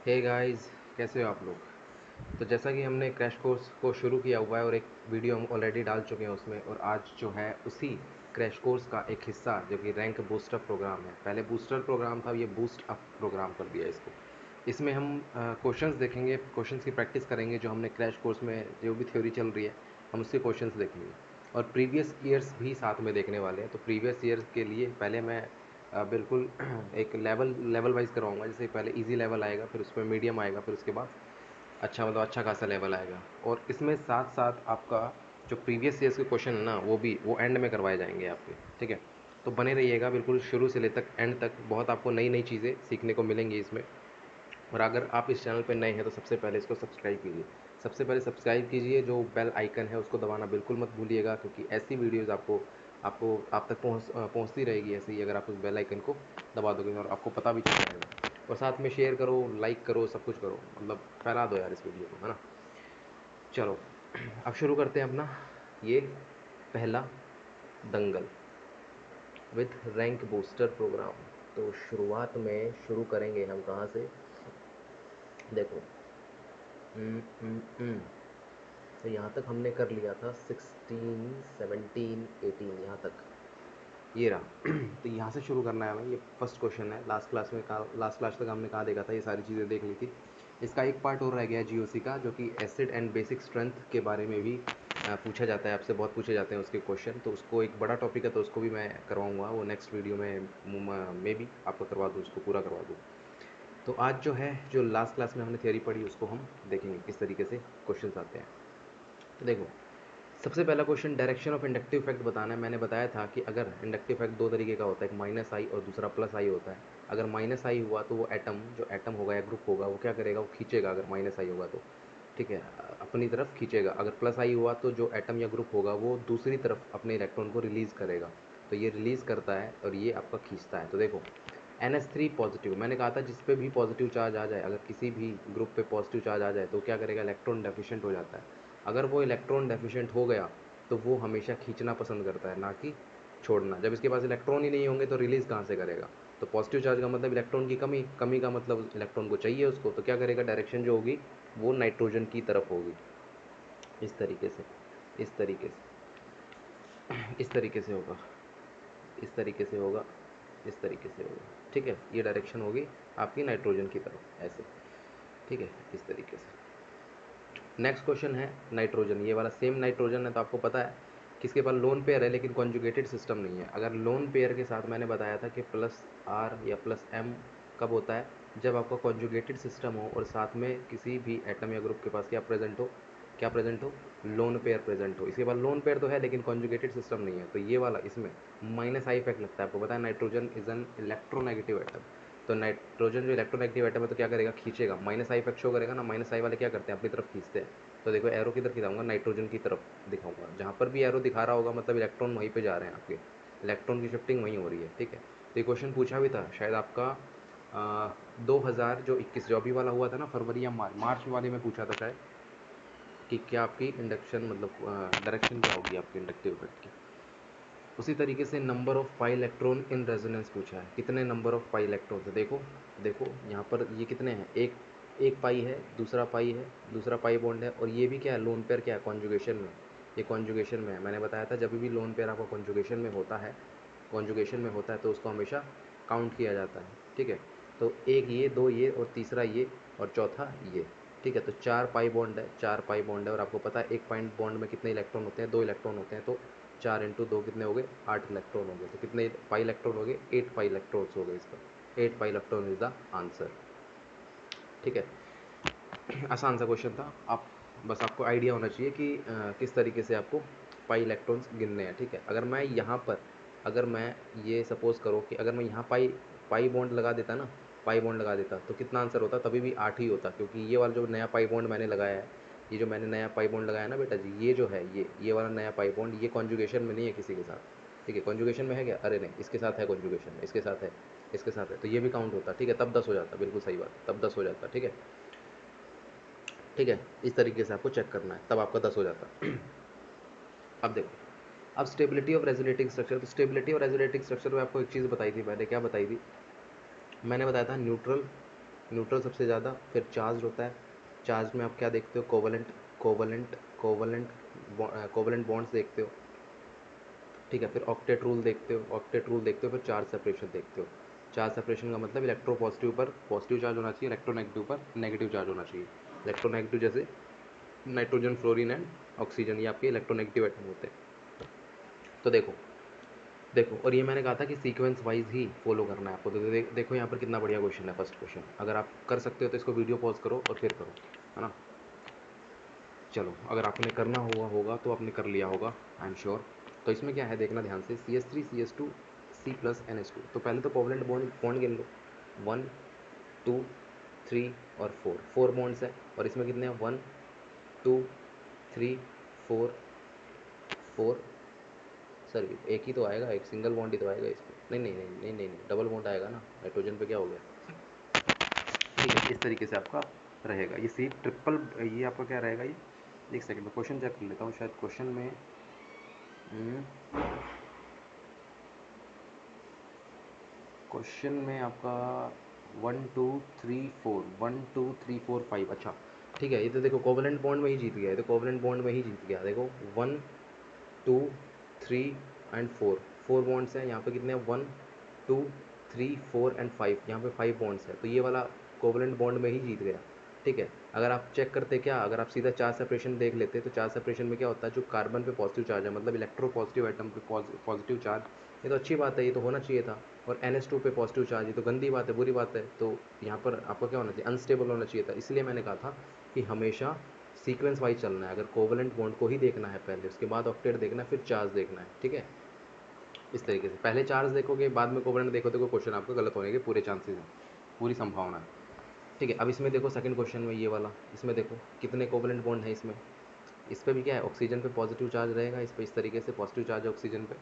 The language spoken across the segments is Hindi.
हे गाइस, कैसे हो आप लोग। तो जैसा कि हमने क्रैश कोर्स को शुरू किया हुआ है और एक वीडियो हम ऑलरेडी डाल चुके हैं उसमें, और आज जो है उसी क्रैश कोर्स का एक हिस्सा जो कि रैंक बूस्टर प्रोग्राम है। पहले बूस्टर प्रोग्राम था, ये बूस्ट अप प्रोग्राम कर दिया इसको। इसमें हम क्वेश्चंस देखेंगे, क्वेश्चंस की प्रैक्टिस करेंगे। जो हमने क्रैश कोर्स में जो भी थ्योरी चल रही है हम उसके क्वेश्चंस देखेंगे, और प्रीवियस ईयर्स भी साथ में देखने वाले हैं। तो प्रीवियस ईयर्स के लिए पहले मैं बिल्कुल एक लेवल लेवल वाइज करवाऊंगा। जैसे पहले इजी लेवल आएगा, फिर उसमें मीडियम आएगा, फिर उसके बाद अच्छा, मतलब अच्छा खासा लेवल आएगा। और इसमें साथ साथ आपका जो प्रीवियस ईयर्स के क्वेश्चन है ना, वो एंड में करवाए जाएंगे आपके। ठीक है, तो बने रहिएगा बिल्कुल शुरू से ले तक एंड तक। बहुत आपको नई नई चीज़ें सीखने को मिलेंगी इसमें। और अगर आप इस चैनल पर नए हैं तो सबसे पहले इसको सब्सक्राइब कीजिए। सबसे पहले सब्सक्राइब कीजिए, जो बेल आइकन है उसको दबाना बिल्कुल मत भूलिएगा, क्योंकि ऐसी वीडियोस आपको आपको आप तक पहुंचती रहेगी ऐसे ही, अगर आप उस बेल आइकन को दबा दोगे और आपको पता भी चल जाएगा। और साथ में शेयर करो, लाइक करो, सब कुछ करो, मतलब फैला दो यार इस वीडियो को, है ना। चलो, अब शुरू करते हैं अपना ये पहला दंगल विथ रैंक बूस्टर प्रोग्राम। तो शुरुआत में शुरू करेंगे हम कहाँ से, देखो। तो यहाँ तक हमने कर लिया था 16, 17, 18, यहाँ तक ये रहा। तो यहाँ से शुरू करना है हमें। ये फर्स्ट क्वेश्चन है। लास्ट क्लास तक हमने कहाँ देखा था, ये सारी चीज़ें देख ली थी। इसका एक पार्ट और रह गया है जीओसी का, जो कि एसिड एंड बेसिक स्ट्रेंथ के बारे में भी पूछा जाता है आपसे, बहुत पूछे जाते हैं उसके क्वेश्चन। तो उसको एक बड़ा टॉपिक है, तो उसको भी मैं करवाऊँगा, वो नेक्स्ट वीडियो में भी आपको करवा दूँ, उसको पूरा करवा दूँ। तो आज जो है, जो लास्ट क्लास में हमने थियरी पढ़ी, उसको हम देखेंगे किस तरीके से क्वेश्चन आते हैं। तो देखो, सबसे पहला question direction of inductive effect बताना है। मैंने बताया था कि अगर इंडक्टिव इफेक्ट दो तरीके का होता है, एक माइनस आई और दूसरा प्लस आई होता है। अगर माइनस आई हुआ तो वो एटम, जो एटम होगा या ग्रुप होगा, वो क्या करेगा, वो खींचेगा। अगर माइनस आई होगा तो ठीक है, अपनी तरफ खींचेगा। अगर प्लस आई हुआ तो जो एटम या ग्रुप होगा वो दूसरी तरफ अपने इलेक्ट्रॉन को रिलीज़ करेगा। तो ये रिलीज़ करता है और ये आपका खींचता है। तो देखो, NH3 पॉजिटिव, मैंने कहा था जिस पे भी पॉजिटिव चार्ज आ जाए, अगर किसी भी ग्रुप पे पॉजिटिव चार्ज आ जाए तो क्या करेगा, इलेक्ट्रॉन डेफिशिएंट हो जाता है। अगर वो इलेक्ट्रॉन डेफिशिएंट हो गया तो वो हमेशा खींचना पसंद करता है, ना कि छोड़ना। जब इसके पास इलेक्ट्रॉन ही नहीं होंगे तो रिलीज़ कहाँ से करेगा। तो पॉजिटिव चार्ज का मतलब इलेक्ट्रॉन की कमी, कमी का मतलब इलेक्ट्रॉन को चाहिए उसको, तो क्या करेगा, डायरेक्शन जो होगी वो नाइट्रोजन की तरफ होगी। इस तरीके से, इस तरीके से, इस तरीके से होगा, इस तरीके से होगा, इस तरीके से होगा। ठीक है, ये डायरेक्शन होगी आपकी नाइट्रोजन की तरफ, ऐसे। ठीक है, इस तरीके से। नेक्स्ट क्वेश्चन है नाइट्रोजन, ये वाला सेम नाइट्रोजन है। तो आपको पता है कि इसके पास लोन पेयर है लेकिन कॉन्जुगेटेड सिस्टम नहीं है। अगर लोन पेयर के साथ, मैंने बताया था कि प्लस आर या प्लस एम कब होता है, जब आपका कॉन्जुगेटेड सिस्टम हो और साथ में किसी भी एटम या ग्रुप के पास क्या प्रेजेंट हो, क्या प्रेजेंट हो, लोन पेयर प्रेजेंट हो। इसके बाद लोन पेयर तो है लेकिन कॉन्जुगेटेड सिस्टम नहीं है। तो ये वाला, इसमें माइनस आई इफेक्ट लगता है। आपको पता है nitrogen is an electronegative atom. तो नाइट्रोजन जो इलेक्ट्रोनेगेटिव एटम है तो क्या करेगा, खींचेगा। माइनस आई इफेक्ट शो करेगा ना, माइनस आई वाले क्या करते हैं, अपनी तरफ खींचते हैं। तो देखो, एरो किधर दिखाऊंगा, नाइट्रोजन की तरफ दिखाऊंगा। जहाँ पर भी एरो दिखा रहा होगा मतलब इलेक्ट्रॉन वहीं पे जा रहे हैं आपके, इलेक्ट्रॉन की शिफ्टिंग वहीं हो रही है। ठीक है, तो ये क्वेश्चन पूछा भी था शायद आपका 2000 जो 21 जो अभी वाला हुआ था ना, फरवरी या मार्च वाले में पूछा था शायद, कि क्या आपकी इंडक्शन, मतलब डायरेक्शन क्या होगी आपकी इंडक्टिव इफेक्ट की। उसी तरीके से number of pi electron in resonance पूछा है, कितने नंबर ऑफ पाई इलेक्ट्रॉन है। देखो, देखो यहाँ पर ये कितने हैं, एक एक पाई है, दूसरा पाई है, दूसरा पाई बॉन्ड है, और ये भी क्या है, लोन पेयर क्या है, कॉन्जुगेशन में। ये कॉन्जुगेशन में है। मैंने बताया था जब भी लोन पेयर आपका कॉन्जुगेशन में होता है, कॉन्जुगेशन में होता है तो उसको हमेशा काउंट किया जाता है। ठीक है, तो एक ये, दो ये, और तीसरा ये, और चौथा ये। ठीक है, तो चार पाई बॉन्ड है, चार पाई बॉन्ड है। और आपको पता है एक पॉइंट बॉन्ड में कितने इलेक्ट्रॉन होते हैं, दो इलेक्ट्रॉन होते हैं। तो 4 × 2 कितने हो गए, 8 इलेक्ट्रॉन हो गए। तो कितने पाई इलेक्ट्रॉन हो गए, 8 पाई इलेक्ट्रॉन्स हो गए इसका। 8 pi electron is the answer. ठीक है, आसान सा क्वेश्चन था। आप बस, आपको आइडिया होना चाहिए कि किस तरीके से आपको पाई इलेक्ट्रॉन्स गिनने हैं। ठीक है, अगर मैं यहाँ पर, अगर मैं ये सपोज करो कि अगर मैं यहाँ पाई पाई बॉन्ड लगा देता ना, पाई बॉन्ड लगा देता तो कितना आंसर होता, तभी भी 8 ही होता। क्योंकि ये वाला जो नया पाई बॉन्ड मैंने लगाया है, ये जो मैंने नया पाई बॉन्ड लगाया ना बेटा जी, ये जो है, ये वाला नया पाई बॉन्ड, ये कॉन्जुगेशन में नहीं है किसी के साथ। ठीक है, कॉन्जुगेशन में है क्या, अरे नहीं, इसके साथ है कॉन्जुगेशन में, इसके साथ है, इसके साथ है, तो ये भी काउंट होता। ठीक है, तब 10 हो जाता, बिल्कुल सही बात है, तब 10 हो जाता। ठीक है, ठीक है, इस तरीके से आपको चेक करना है, तब आपका 10 हो जाता। अब देखो, अब स्टेबिलिटी ऑफ रेजोनेटिंग स्ट्रक्चर। तो स्टेबिलिटी और रेजोनेटिंग स्ट्रक्चर में आपको एक चीज़ बताई थी मैंने, क्या बताई थी, मैंने बताया था न्यूट्रल, न्यूट्रल सबसे ज़्यादा, फिर चार्ज होता है। चार्ज में आप क्या देखते हो, covalent covalent covalent covalent bonds देखते हो, ठीक है। फिर ऑक्टेट रूल देखते हो, ऑक्टेट रूल देखते हो, फिर चार्ज सेपरेशन देखते हो। चार्ज सेपरेशन का मतलब इलेक्ट्रो पॉजिटिव पर पॉजिटिव चार्ज होना चाहिए, इलेक्ट्रोनेगेटिव पर नेगेटिव चार्ज होना चाहिए। इलेक्ट्रोनेगेटिव जैसे नाइट्रोजन, फ्लोरीन एंड ऑक्सीजन, ये आपके इलेक्ट्रोनेगेटिव एटम होते हैं। तो देखो देखो, और ये मैंने कहा था कि सीक्वेंस वाइज ही फॉलो करना है आपको। तो देखो यहाँ पर कितना बढ़िया क्वेश्चन है, फर्स्ट क्वेश्चन। अगर आप कर सकते हो तो इसको वीडियो पॉज करो और फिर करो, है ना। चलो, अगर आपने करना हुआ होगा तो आपने कर लिया होगा, आई एम श्योर। तो इसमें क्या है देखना ध्यान से, CH3 CH2 C+NH2। तो पहले तो कोवलेंट बॉन्ड बॉन्ड गिन लो, 1 2 3 और 4, 4 बॉन्ड्स है। और इसमें कितने हैं, 1 2 3 4 4, सर एक ही तो आएगा, एक सिंगल बॉन्ड ही तो आएगा इसमें। नहीं नहीं नहीं नहीं नहीं नहीं, डबल बॉन्ड आएगा ना, नाइट्रोजन पे क्या हो गया। ठीक है, इस तरीके से आपका रहेगा ये सी ट्रिपल। ये आपका क्या रहेगा ये, एक सेकंड में क्वेश्चन चेक कर लेता हूँ, शायद क्वेश्चन में क्वेश्चन में आपका 1 2 3 4 1 2 3 4 5, अच्छा ठीक है। ये तो देखो कोवलेंट बॉन्ड में ही जीत गया, ये तो कोवलेंट बॉन्ड में ही जीत गया। देखो 1 2 3 एंड 4, 4 बॉन्ड्स हैं यहाँ पे। कितने हैं, 1 2 3 4 एंड 5, यहाँ पे 5 बॉन्ड्स हैं। तो ये वाला कोवलेंट बॉन्ड में ही जीत गया, ठीक है। अगर आप चेक करते क्या, अगर आप सीधा चार्ज सेपरेशन देख लेते तो चार्ज सेपरेशन में क्या होता है, जो कार्बन पे पॉजिटिव चार्ज है, मतलब इलेक्ट्रो पॉजिटिव एटम पे पॉजिटिव चार्ज, ये तो अच्छी बात है, ये तो होना चाहिए था। और NH2 पे पॉजिटिव चार्ज, ये तो गंदी बात है, बुरी बात है। तो यहाँ पर आपको क्या होना चाहिए, अनस्टेबल होना चाहिए था। इसलिए मैंने कहा था कि हमेशा सीक्वेंस वाइज चलना है। अगर कोवलेंट बॉन्ड को ही देखना है पहले, उसके बाद ऑक्टेट देखना है, फिर चार्ज देखना है, ठीक है। इस तरीके से पहले चार्ज देखोगे, बाद में कोवलेंट देखोगे तो क्वेश्चन आपका गलत होने के पूरे चांसेस हैं, पूरी संभावना है, ठीक है। अब इसमें देखो सेकंड क्वेश्चन में ये वाला, इसमें देखो कितने कोवलेंट बॉन्ड है इसमें। इस पे भी क्या है, ऑक्सीजन पे पॉजिटिव चार्ज रहेगा, इस पे इस तरीके से पॉजिटिव चार्ज है ऑक्सीजन पे।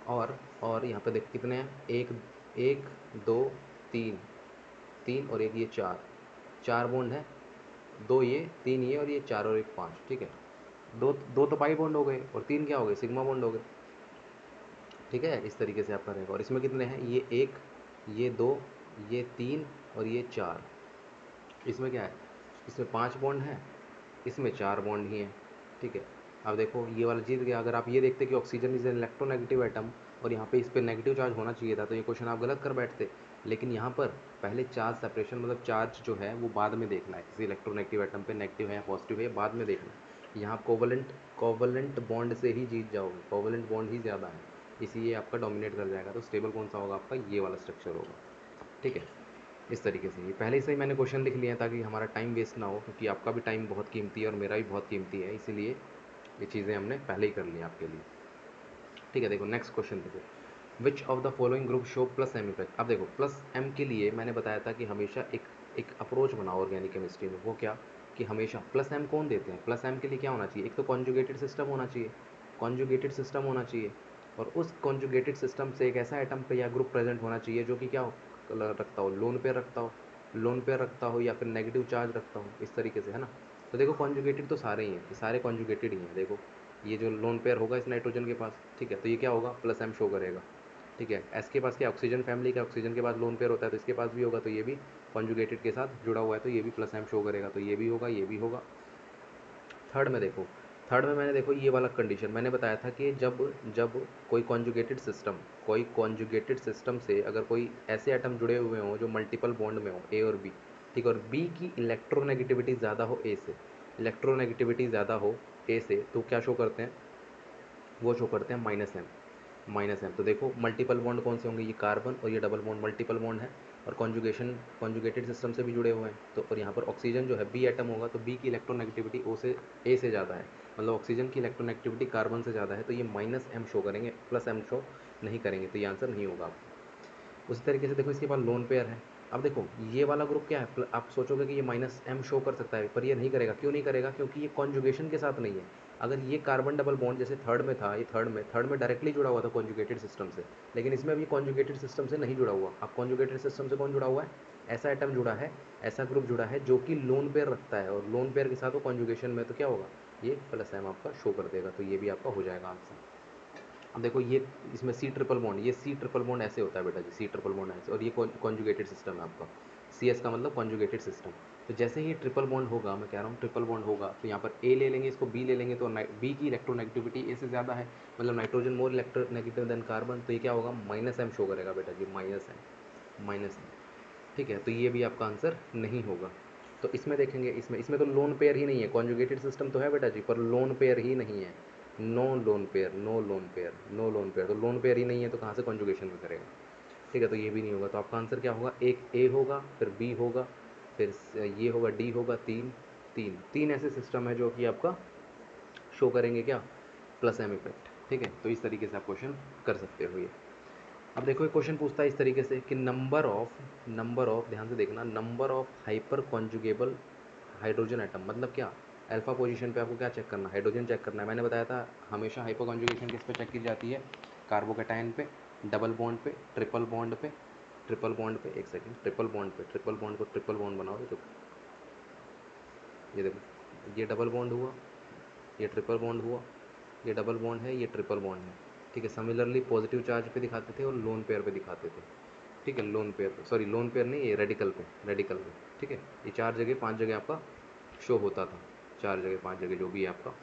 और यहाँ पे देखो कितने हैं, एक एक दो तीन, तीन और एक ये चार, चार बॉन्ड है। दो ये, तीन ये, और ये चार और एक पाँच, ठीक है। दो दो तो पाई बॉन्ड हो गए, और तीन क्या हो गए, सिग्मा बॉन्ड हो गए, ठीक है। इस तरीके से आपका रहेगा। और इसमें कितने हैं, ये एक, ये दो, ये तीन और ये चार। इसमें क्या है, इसमें पाँच बॉन्ड हैं, इसमें चार बॉन्ड ही हैं, ठीक है। अब देखो ये वाला जीत गया। अगर आप ये देखते कि oxygen is an electronegative atom, और यहाँ पे इस पर नेगेटिव चार्ज होना चाहिए था, तो ये क्वेश्चन आप गलत कर बैठते। लेकिन यहाँ पर पहले चार्ज सेपरेशन, मतलब चार्ज जो है वो बाद में देखना है, किसी इलेक्ट्रोनेगेटिव एटम पे नेगेटिव है या पॉजिटिव है, बाद में देखना है। यहाँ कोवलेंट कोवलेंट बॉन्ड से ही जीत जाओगे, कोवलेंट बॉन्ड ही ज़्यादा है, इसीलिए आपका डोमिनेट कर जाएगा। तो स्टेबल कौन सा होगा आपका, ये वाला स्ट्रक्चर होगा, ठीक है। इस तरीके से ये पहले से ही मैंने क्वेश्चन लिख लिए हैं ताकि हमारा टाइम वेस्ट ना हो, क्योंकि आपका भी टाइम बहुत कीमती है और मेरा भी बहुत कीमती है, इसीलिए ये चीज़ें हमने पहले ही कर ली आपके लिए, ठीक है। देखो नेक्स्ट क्वेश्चन देखो, which of the following group show plus M effect. अब देखो प्लस एम के लिए मैंने बताया था कि हमेशा एक एक अप्रोच बनाओ ऑर्गेनिक केमिस्ट्री में, वो क्या, कि हमेशा प्लस एम कौन देते हैं, प्लस एम के लिए क्या होना चाहिए, एक तो कॉन्जुगेटेड सिस्टम होना चाहिए, कॉन्जुगेटेड सिस्टम होना चाहिए। और उस कॉन्जुगेटेड सिस्टम से एक ऐसा एटम पे या ग्रुप प्रेजेंट होना चाहिए जो कि क्या रखता हो, लोन पेयर रखता हो, लोन पेयर रखता हो या फिर नेगेटिव चार्ज रखता हो, इस तरीके से, है ना। तो देखो कॉन्जुगेटेड तो सारे ही हैं, ये सारे कॉन्जुगेटेड ही हैं। देखो ये जो लोन पेयर होगा इस नाइट्रोजन के पास, ठीक है, तो ये क्या होगा, प्लस एम शो करेगा, ठीक है। एस के पास क्या, ऑक्सीजन फैमिली का, ऑक्सीजन के पास लोन पेयर होता है, तो इसके पास भी होगा, तो ये भी कॉन्जुगेटेड के साथ जुड़ा हुआ है, तो ये भी प्लस एम शो करेगा, तो ये भी होगा, ये भी होगा। थर्ड में देखो, थर्ड में मैंने देखो ये वाला कंडीशन मैंने बताया था कि जब जब कोई कॉन्जुगेटेड सिस्टम, कोई कॉन्जुगेटेड सिस्टम से अगर कोई ऐसे एटम जुड़े हुए हों जो मल्टीपल बॉन्ड में हो, ए और बी, ठीक है, और बी की इलेक्ट्रोनेगेटिविटी ज़्यादा हो ए से, इलेक्ट्रोनेगेटिविटी ज़्यादा हो ए से, तो क्या शो करते हैं, वो शो करते हैं माइनस एम, माइनस एम। तो देखो मल्टीपल बॉन्ड कौन से होंगे, ये कार्बन और ये डबल बॉन्ड मल्टीपल बॉन्ड है, और कॉन्जुगेशन कॉन्जुगेटेड सिस्टम से भी जुड़े हुए हैं। तो और यहाँ पर ऑक्सीजन जो है बी एटम होगा, तो बी की इलेक्ट्रोनेगेटिविटी ओ से ए से ज़्यादा है, मतलब ऑक्सीजन की इलेक्ट्रोनेगेटिविटी कार्बन से ज़्यादा है, तो ये माइनस एम शो करेंगे, प्लस एम शो नहीं करेंगे, तो ये आंसर नहीं होगा आपका। उसी तरीके से देखो इसके बाद लोन पेयर है। अब देखो ये वाला ग्रुप क्या है, आप सोचोगे कि ये माइनस एम शो कर सकता है, पर ये नहीं करेगा। क्यों नहीं करेगा, क्योंकि ये कॉन्जुगेशन के साथ नहीं है। अगर ये कार्बन डबल बॉन्ड जैसे थर्ड में था, ये थर्ड में डायरेक्टली जुड़ा हुआ था कॉन्जुगेटेड सिस्टम से, लेकिन इसमें अभी कॉन्जुगेटेड सिस्टम से नहीं जुड़ा हुआ। अब कॉन्जुगेटेड सिस्टम से कौन जुड़ा हुआ है, ऐसा आइटम जुड़ा है, ऐसा ग्रुप जुड़ा है जो कि लोन पेयर रखता है, और लोन पेयर के साथ वो कॉन्जुगेशन में, तो क्या होगा, ये प्लस एम आपका शो कर देगा, तो ये भी आपका हो जाएगा आंसर। अब देखो ये इसमें सी ट्रिपल बॉन्ड, ये सी ट्रिपल बॉन्ड ऐसे होता है बेटा जी, सी ट्रिपल बॉन्ड ऐसे, और ये कॉन्जुगेटेड सिस्टम है आपका। CS का मतलब कॉन्जुगेटेड सिस्टम। तो जैसे ही ट्रिपल बॉन्ड होगा, मैं कह रहा हूँ ट्रिपल बॉन्ड होगा, तो यहाँ पर A ले लेंगे, इसको B ले लेंगे, तो B की इलेक्ट्रोनेगेटिविटी A से ज़्यादा है, मतलब nitrogen more electronegative than carbon, तो ये क्या होगा, -M शो करेगा बेटा जी, -M। ठीक है, तो ये भी आपका आंसर नहीं होगा। तो इसमें देखेंगे, इसमें तो लोन पेयर ही नहीं है, कॉन्जुगेटेड सिस्टम तो है बेटा जी, पर लोन पेयर ही नहीं है। No lone pair, no lone pair, no lone pair, तो लोन पेयर ही नहीं है तो कहाँ से कॉन्जुगेशन में करेगा। ठीक है, तो ये भी नहीं होगा, तो आपका आंसर क्या होगा, एक ए होगा, फिर बी होगा, फिर ये होगा, डी होगा, तीन तीन तीन ऐसे सिस्टम है जो कि आपका शो करेंगे क्या, प्लस एम इफेक्ट। ठीक है, तो इस तरीके से आप क्वेश्चन कर सकते हो ये। अब देखो एक क्वेश्चन पूछता है इस तरीके से कि नंबर ऑफ ध्यान से देखना, number of hyperconjugable hydrogen atom, मतलब क्या, अल्फा पोजीशन पे आपको क्या चेक करना है, हाइड्रोजन चेक करना है। मैंने बताया था हमेशा हाइपर कॉन्जुगेशन किस पे चेक की जाती है, कार्बोकैटायन पे, डबल बॉन्ड पे, ट्रिपल बॉन्ड पे, ट्रिपल बॉन्ड पे, एक सेकंड, ट्रिपल बॉन्ड पे, ट्रिपल बॉन्ड को ट्रिपल बॉन्ड बनाओ, ये देखो, ये डबल बॉन्ड हुआ, ये ट्रिपल बॉन्ड हुआ, ये डबल बॉन्ड है, ये ट्रिपल बॉन्ड है। ठीक है, सिमिलरली पॉजिटिव चार्ज पे दिखाते थे और लोन पेयर पे दिखाते थे। ठीक है, लोन पेयर पे, सॉरी लोन पेयर नहीं, ये रेडिकल पे। ठीक है, ये 4 जगह 5 जगह आपका शो होता था, 4 जगह 5 जगह जो भी है आपका,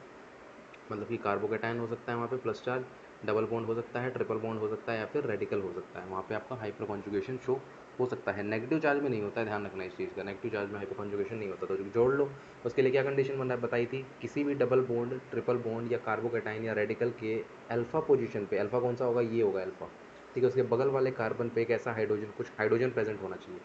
मतलब कि कार्बोकेटाइन हो सकता है वहाँ पे प्लस चार्ज, डबल बॉन्ड हो सकता है, ट्रिपल बॉन्ड हो सकता है, या फिर रेडिकल हो सकता है, वहाँ पे आपका हाइपर कॉन्जुगेशन शो हो सकता है। नेगेटिव चार्ज में नहीं होता है, ध्यान रखना इस चीज़ का, नेगेटिव चार्ज में हाइपर कॉन्जुगेशन नहीं होता, तो जोड़ लो। उसके लिए क्या कंडीशन बना बताई थी, किसी भी डबल बॉन्ड, ट्रिपल बॉन्ड या कार्बोकेटाइन या रेडिकल के अल्फा पोजीशन पे, अल्फा कौन सा होगा, ये होगा अल्फा। ठीक है, उसके बगल वाले कार्बन पे एक ऐसा हाइड्रोजन, कुछ हाइड्रोजन प्रेजेंट होना चाहिए,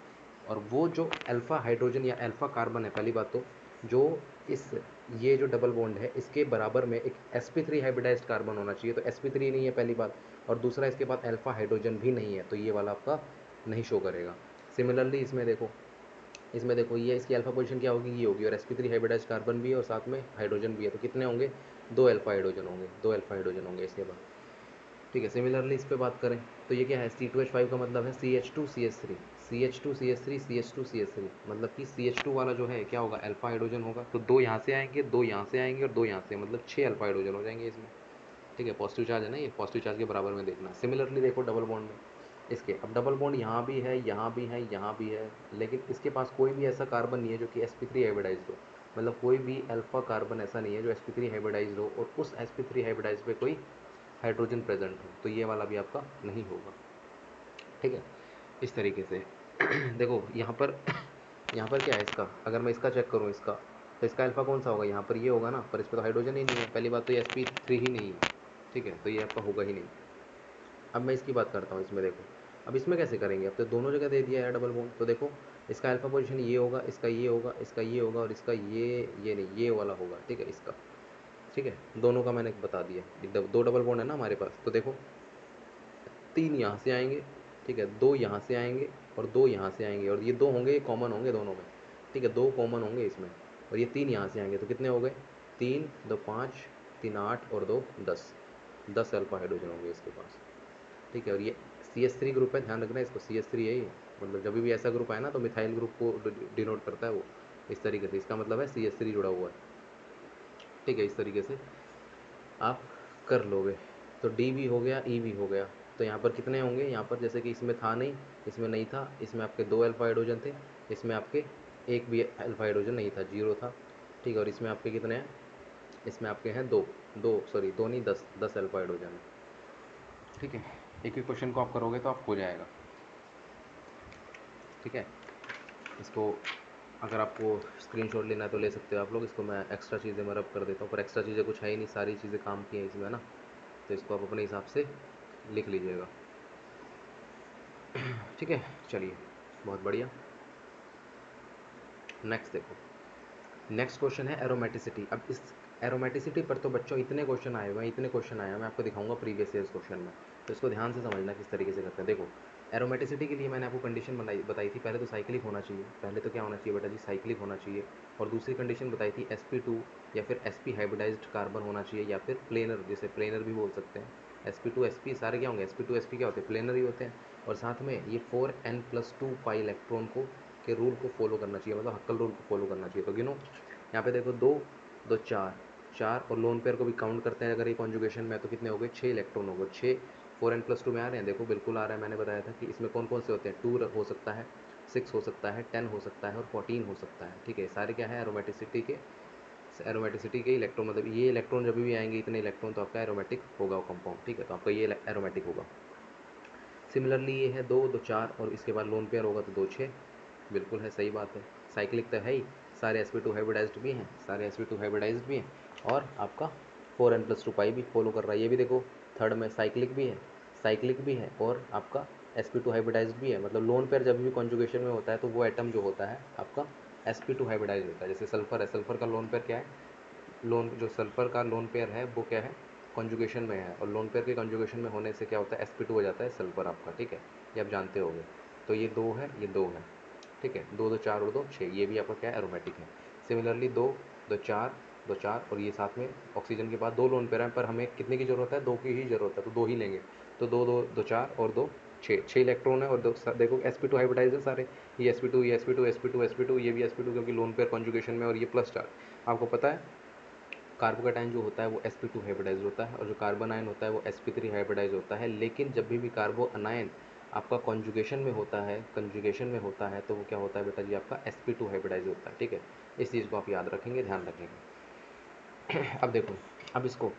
और वो जो अल्फा हाइड्रोजन या अल्फा कार्बन है, पहली बात तो जो इस, ये जो डबल बॉन्ड है इसके बराबर में एक sp3 हाइब्रिडाइज्ड कार्बन होना चाहिए, तो sp3 नहीं है पहली बात, और दूसरा इसके बाद अल्फा हाइड्रोजन भी नहीं है, तो ये वाला आपका नहीं शो करेगा। सिमिलरली इसमें देखो ये इसकी अल्फा पोजीशन क्या होगी, ये होगी, और sp3 हाइब्रिडाइज्ड कार्बन भी है और साथ में हाइड्रोजन भी है, तो कितने होंगे, दो अल्फा हाइड्रोजन होंगे इसके बाद। ठीक है, सिमिलरली इस पे बात करें तो ये क्या है, C2H5 का मतलब है CH2CH3, CH2CH3, CH2CH3, मतलब कि CH2 वाला जो है क्या होगा, अल्फा हाइड्रोजन होगा, तो दो यहाँ से आएंगे, दो यहाँ से आएंगे और दो यहाँ से, मतलब 6 अल्फा हाइड्रोजन हो जाएंगे इसमें। ठीक है, पॉजिटिव चार्ज है ना, ये पॉजिटिव चार्ज के बराबर में देखना। सिमिलरली देखो डबल बॉन्ड में इसके, अब डबल बॉन्ड यहाँ भी है, यहाँ भी है, यहाँ भी है, लेकिन इसके पास कोई भी ऐसा कार्बन नहीं है जो कि sp3 हाइब्रिडाइज्ड हो, मतलब कोई भी अल्फा कार्बन ऐसा नहीं है जो sp3 हाइब्रिडाइज्ड हो और उस sp3 हाइब्रिडाइज्ड पे कोई हाइड्रोजन प्रेजेंट हो, तो ये वाला भी आपका नहीं होगा। ठीक है, इस तरीके से देखो यहाँ पर क्या है इसका, अगर मैं इसका चेक करूँ इसका, तो इसका अल्फा कौन सा होगा, यहाँ पर ये होगा ना, पर इस पर तो हाइड्रोजन ही नहीं है, पहली बात तो ये sp3 ही नहीं है। ठीक है, तो ये आपका होगा ही नहीं। अब मैं इसकी बात करता हूँ, इसमें देखो, अब इसमें कैसे करेंगे, अब तो दोनों जगह दे दिया है डबल बॉन्ड, तो देखो इसका अल्फा पोजीशन ये होगा, इसका ये होगा, इसका ये होगा, और इसका ये नहीं, ये वाला होगा। ठीक है, इसका, ठीक है, दोनों का मैंने बता दिया, दो डबल बॉन्ड है ना हमारे पास, तो देखो 3 यहाँ से आएंगे, ठीक है, 2 यहाँ से आएंगे और 2 यहाँ से आएंगे, और ये दो होंगे, कॉमन होंगे दोनों में। ठीक है, दो कॉमन होंगे इसमें, और ये 3 यहाँ से आएंगे, तो कितने हो गए, 3 2 5, 3 8 और 2 10, 10 अल्फा हाइड्रोजन होंगे इसके पास। ठीक है, और ये CH3 ग्रुप है, ध्यान रखना इसको, CH3 है ये, मतलब जब भी ऐसा ग्रुप आए ना तो मिथाइल ग्रुप को डिनोट करता है वो, इस तरीके से, इसका मतलब है CH3 जुड़ा हुआ है। ठीक है, इस तरीके से आप कर लोगे, तो डी भी हो गया, ई भी हो गया, तो यहाँ पर कितने होंगे, यहाँ पर जैसे कि इसमें था नहीं, इसमें नहीं था, इसमें आपके 2 अल्फा हाइड्रोजन थे, इसमें आपके एक भी अल्फा हाइड्रोजन नहीं था, 0 था। ठीक है, और इसमें आपके कितने हैं, इसमें आपके हैं दो, दो नहीं, 10 अल्फा हाइड्रोजन है। ठीक है, एक एक क्वेश्चन को आप करोगे तो आप हो जाएगा। ठीक है, इसको अगर आपको स्क्रीनशॉट लेना है तो ले सकते हो आप लोग, इसको मैं एक्स्ट्रा चीज़ें मैं रब कर देता हूँ, पर एक्स्ट्रा चीज़ें कुछ है ही नहीं, सारी चीज़ें काम की हैं इसमें, है ना, तो इसको आप अपने हिसाब से लिख लीजिएगा। ठीक है, चलिए, बहुत बढ़िया। नेक्स्ट देखो, नेक्स्ट क्वेश्चन है एरोमेटिसिटी। अब इस एरोमेटिसिटी पर तो बच्चों इतने क्वेश्चन आए हैं, मैं आपको दिखाऊंगा प्रीवियस ईयर्स क्वेश्चन में, तो इसको ध्यान से समझना किस तरीके से करते हैं। देखो, एरोमेटिसिटी के लिए मैंने आपको कंडीशन बताई थी, पहले तो साइक्लिक होना चाहिए, पहले तो क्या होना चाहिए बेटा जी, साइक्लिक होना चाहिए, और दूसरी कंडीशन बताई थी sp2 या फिर sp हाइब्रिडाइज्ड कार्बन होना चाहिए, या फिर प्लेनर, जैसे प्लेनर भी बोल सकते हैं, sp2 sp सारे क्या होंगे, sp2 sp क्या होते हैं, प्लेनर ही होते हैं, और साथ में ये 4n+2 पाई इलेक्ट्रॉन को के रूल को फॉलो करना चाहिए, मतलब हक्कल रूल को फॉलो करना चाहिए। तो गिनो, यहाँ पे देखो, दो दो चार, चार, और लोन पेयर को भी काउंट करते हैं अगर ये कॉन्जुगेशन में है, तो कितने हो गए, 6 इलेक्ट्रॉन हो गए, 6, 4n+2 में आ रहे हैं, देखो बिल्कुल आ रहा है, मैंने बताया था कि इसमें कौन कौन से होते हैं, 2 हो सकता है, 6 हो सकता है, 10 हो सकता है और 14 हो सकता है। ठीक है, सारे क्या है एरोमेटिसिटी के इलेक्ट्रॉन, मतलब ये इलेक्ट्रॉन जब भी आएंगे इतने इलेक्ट्रॉन तो आपका एरोमेटिक होगा कंपाउंड। ठीक है, तो आपका ये एरोमेटिक होगा। सिमिलरली ये है 2 2 4 और इसके बाद लोन पेयर होगा तो 2 6। बिल्कुल है, सही बात है। साइक्लिक तो है ही, सारे sp2 हाइब्रिडाइज्ड भी हैं, सारे sp2 हाइब्रिडाइज्ड भी हैं। और आपका 4n+2 पाई भी फॉलो कर रहा है। ये भी देखो थर्ड में साइक्लिक भी है और आपका sp2 हाइब्रिडाइज्ड भी है। मतलब लोन पेयर जब भी कॉन्जुगेशन में होता है तो वो एटम जो होता है आपका sp2 हाइब्रिडाइज होता है। जैसे सल्फर है, सल्फर का लोन पेयर क्या है, लोन जो सल्फर का लोन पेयर है वो क्या है, कॉन्जुगेशन में है। और लोन पेयर के कॉन्जुगेशन में होने से क्या होता है, sp2 हो जाता है सल्फर आपका। ठीक है, ये आप जानते होंगे। तो ये 2 है, ये 2 है। ठीक है, 2 2 4 और 2 6, ये भी आपका क्या है, एरोमेटिक है। सिमिलरली 2 2 4 2 4 और ये साथ में ऑक्सीजन के बाद 2 लोन पेयर हैं, पर हमें कितने की ज़रूरत है, 2 की ही ज़रूरत है, तो 2 ही लेंगे। तो 2 2 2 4 और 2 6, 6 इलेक्ट्रॉन है। और देखो sp2 हाइब्रिडाइज है सारे, ये sp2 ये sp2 sp2 sp2, ये भी sp2 क्योंकि लोन पेयर कॉन्जुगेशन में। और ये प्लस चार्ज आपको पता है, कार्बोकेटाइन जो होता है वो sp2 हाइब्रिडाइज होता है और जो कार्बन आयन होता है वो sp3 हाइब्रिडाइज होता है। लेकिन जब भी कार्बो अनायन आपका कंजुगेशन में होता है तो वो क्या होता है बेटा जी, आपका sp2 हाइब्रिडाइज होता है। ठीक है, इस चीज़ को आप याद रखेंगे, ध्यान रखेंगे। अब देखो, अब इसको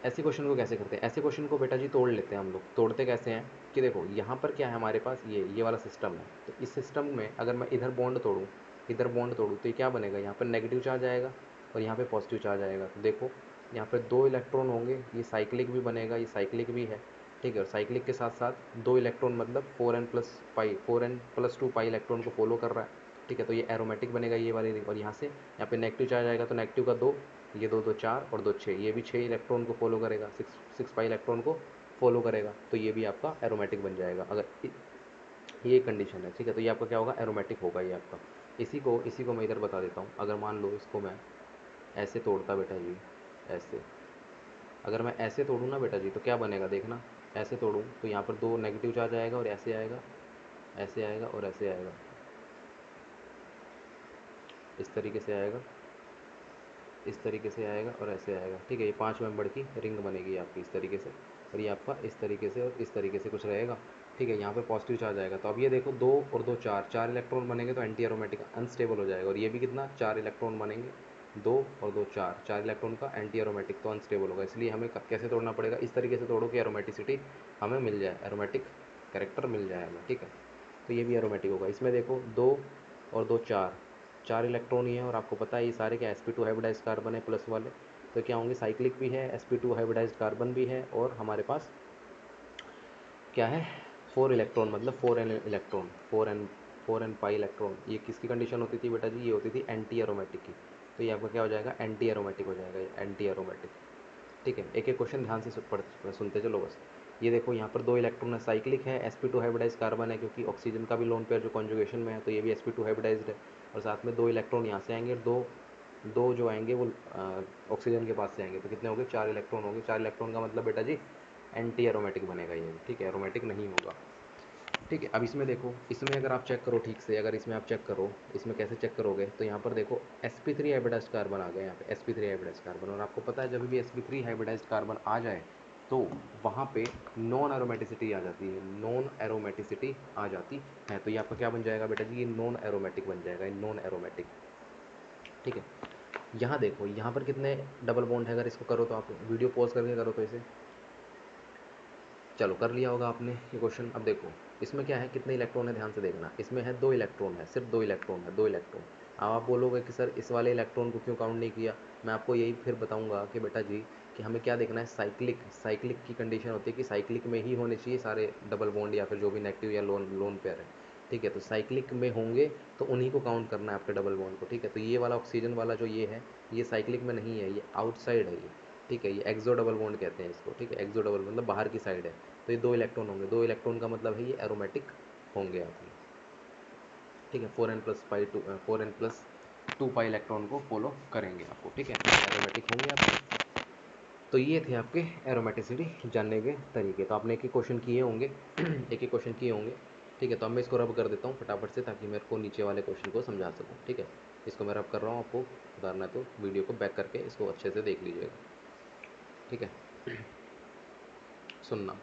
ऐसे क्वेश्चन को कैसे करते हैं, ऐसे क्वेश्चन को बेटा जी तोड़ लेते हैं हम लोग। तोड़ते कैसे हैं कि देखो यहाँ पर क्या है हमारे पास, ये वाला सिस्टम है। तो इस सिस्टम में अगर मैं इधर बॉन्ड तोड़ूँ तो ये क्या बनेगा, यहाँ पर नेगेटिव चार्ज आएगा और यहाँ पे पॉजिटिव चार्ज आएगा। तो देखो यहाँ पर 2 इलेक्ट्रॉन होंगे, ये साइक्लिक भी बनेगा, ये साइक्लिक भी है। ठीक है, और साइक्लिक के साथ साथ 2 इलेक्ट्रॉन मतलब 4n+2 पाई इलेक्ट्रॉन को फॉलो कर रहा है। ठीक है, तो ये एरोमेटिक बनेगा ये वाली रिंग। और यहाँ से यहाँ पे नेगेटिव चार्ज आएगा तो नेगेटिव का 2, ये 2 2 4 और 2 6, ये भी 6 इलेक्ट्रॉन को फॉलो करेगा, 6 पाई इलेक्ट्रॉन को फॉलो करेगा। तो ये भी आपका एरोमेटिक बन जाएगा अगर ये कंडीशन है। ठीक है, तो ये आपका क्या होगा, एरोमेटिक होगा ये आपका। इसी को मैं इधर बता देता हूँ। अगर मान लो इसको मैं ऐसे तोड़ता बेटा जी, ऐसे, अगर मैं ऐसे तोड़ूँ ना बेटा जी तो क्या बनेगा देखना। ऐसे तोड़ूँ तो यहाँ पर 2 नेगेटिव चार्ज आएगा और ऐसे आएगा, ऐसे आएगा और ऐसे आएगा, इस तरीके से आएगा, इस तरीके से आएगा और ऐसे आएगा। ठीक है, ये 5 मेंबर की रिंग बनेगी आपकी इस तरीके से। और ये आपका इस तरीके से और इस तरीके से कुछ रहेगा। ठीक है, यहाँ पे पॉजिटिव चार्ज आएगा। तो अब ये देखो 2 और 2 4, 4 इलेक्ट्रॉन बनेंगे तो एंटी एरोमेटिक अनस्टेबल हो जाएगा। और ये भी कितना, 4 इलेक्ट्रॉन बनेंगे, 2 और 2 4, 4 इलेक्ट्रॉन का एंटी एरोमेटिक, तो अनस्टेबल होगा। इसलिए हमें कैसे तोड़ना पड़ेगा, इस तरीके से तोड़ो कि एरोमेटिसिटी हमें मिल जाए, एरोमेटिक कैरेक्टर मिल जाए हमें। ठीक है, तो ये भी एरोमेटिक होगा। इसमें देखो 2 और 2 4, 4 इलेक्ट्रॉन ही है। और आपको पता है ये सारे क्या sp2 हाइब्रिडाइज्ड कार्बन है प्लस वाले। तो क्या होंगे, साइक्लिक भी है, sp2 हाइब्रिडाइज्ड कार्बन भी है और हमारे पास क्या है, 4 इलेक्ट्रॉन मतलब 4n पाई इलेक्ट्रॉन। ये किसकी कंडीशन होती थी बेटा जी, ये होती थी एंटी एरोमेटिक की। तो ये आपका क्या हो जाएगा, एंटी एरोमेटिक हो जाएगा, ये एंटी एरोमेटिक। ठीक है, एक एक क्वेश्चन ध्यान से सुनते चलो बस। ये देखो यहाँ पर 2 इलेक्ट्रॉन है, साइक्लिक है, sp2 हाइब्रिडाइज कार्बन है क्योंकि ऑक्सीजन का भी लोन पेयर जो कॉन्जुगेशन में है तो ये भी sp2 हाइब्रिडाइज्ड है। और साथ में 2 इलेक्ट्रॉन यहाँ से आएंगे और दो दो जो आएंगे वो ऑक्सीजन के पास से आएंगे। तो कितने हो गए, 4 इलेक्ट्रॉन हो गए। 4 इलेक्ट्रॉन का मतलब बेटा जी एंटी एरोमेटिक बनेगा ये भी। ठीक है, एरोमेटिक नहीं होगा। ठीक है, अब इसमें देखो, इसमें अगर आप चेक करो ठीक से, अगर इसमें आप चेक करो, इसमें कैसे चेक करोगे, तो यहाँ पर देखो sp3 हाइब्रिडाइज्ड कार्बन आ गया, यहाँ पे sp3 हाइब्रिडाइज्ड कार्बन। और आपको पता है जब भी sp3 हाइब्रिडाइज्ड कार्बन आ जाए तो वहाँ पे नॉन एरोमेटिसिटी आ जाती है, नॉन एरोमेटिसिटी आ जाती है। तो ये आपका क्या बन जाएगा बेटा जी, ये नॉन एरोमेटिक बन जाएगा, ये नॉन एरोमेटिक। ठीक है, यहाँ देखो, यहाँ पर कितने डबल बॉन्ड है, अगर इसको करो तो आप वीडियो पॉज करके करो तो इसे, चलो कर लिया होगा आपने ये क्वेश्चन। अब देखो इसमें क्या है, कितने इलेक्ट्रॉन है, ध्यान से देखना। इसमें है 2 इलेक्ट्रॉन है, सिर्फ 2 इलेक्ट्रॉन है, 2 इलेक्ट्रॉन। अब आप बोलोगे कि सर इस वाले इलेक्ट्रॉन को क्यों काउंट नहीं किया। मैं आपको यही फिर बताऊंगा कि बेटा जी कि हमें क्या देखना है, साइक्लिक की कंडीशन होती है कि साइक्लिक में ही होने चाहिए सारे डबल बॉन्ड या फिर जो भी नेगेटिव या लोन लोन पेयर है। ठीक है, तो साइक्लिक में होंगे तो उन्हीं को काउंट करना है आपके डबल बॉन्ड को। ठीक है, तो ये वाला ऑक्सीजन वाला जो ये है, ये साइक्लिक में नहीं है, ये आउटसाइड है ये। ठीक है, ये एक्सो डबल बॉन्ड कहते हैं इसको। ठीक है, एक्सो डबल मतलब बाहर की साइड है। तो ये 2 इलेक्ट्रॉन होंगे, 2 इलेक्ट्रॉन का मतलब है ये एरोमेटिक होंगे आपके। ठीक है, 4n+2 पाई इलेक्ट्रॉन को फॉलो करेंगे आपको। ठीक है, एरोमेटिक होंगे आपके। तो ये थे आपके एरोमेटिसिटी जानने के तरीके। तो आपने एक एक क्वेश्चन किए होंगे एक एक क्वेश्चन किए होंगे। ठीक है, तो अब मैं इसको रब कर देता हूँ फटाफट से ताकि मेरे को नीचे वाले क्वेश्चन को समझा सकूँ। ठीक है, इसको मैं रब कर रहा हूँ, आपको उतारना है तो वीडियो को बैक करके इसको अच्छे से देख लीजिएगा। ठीक है, सुनना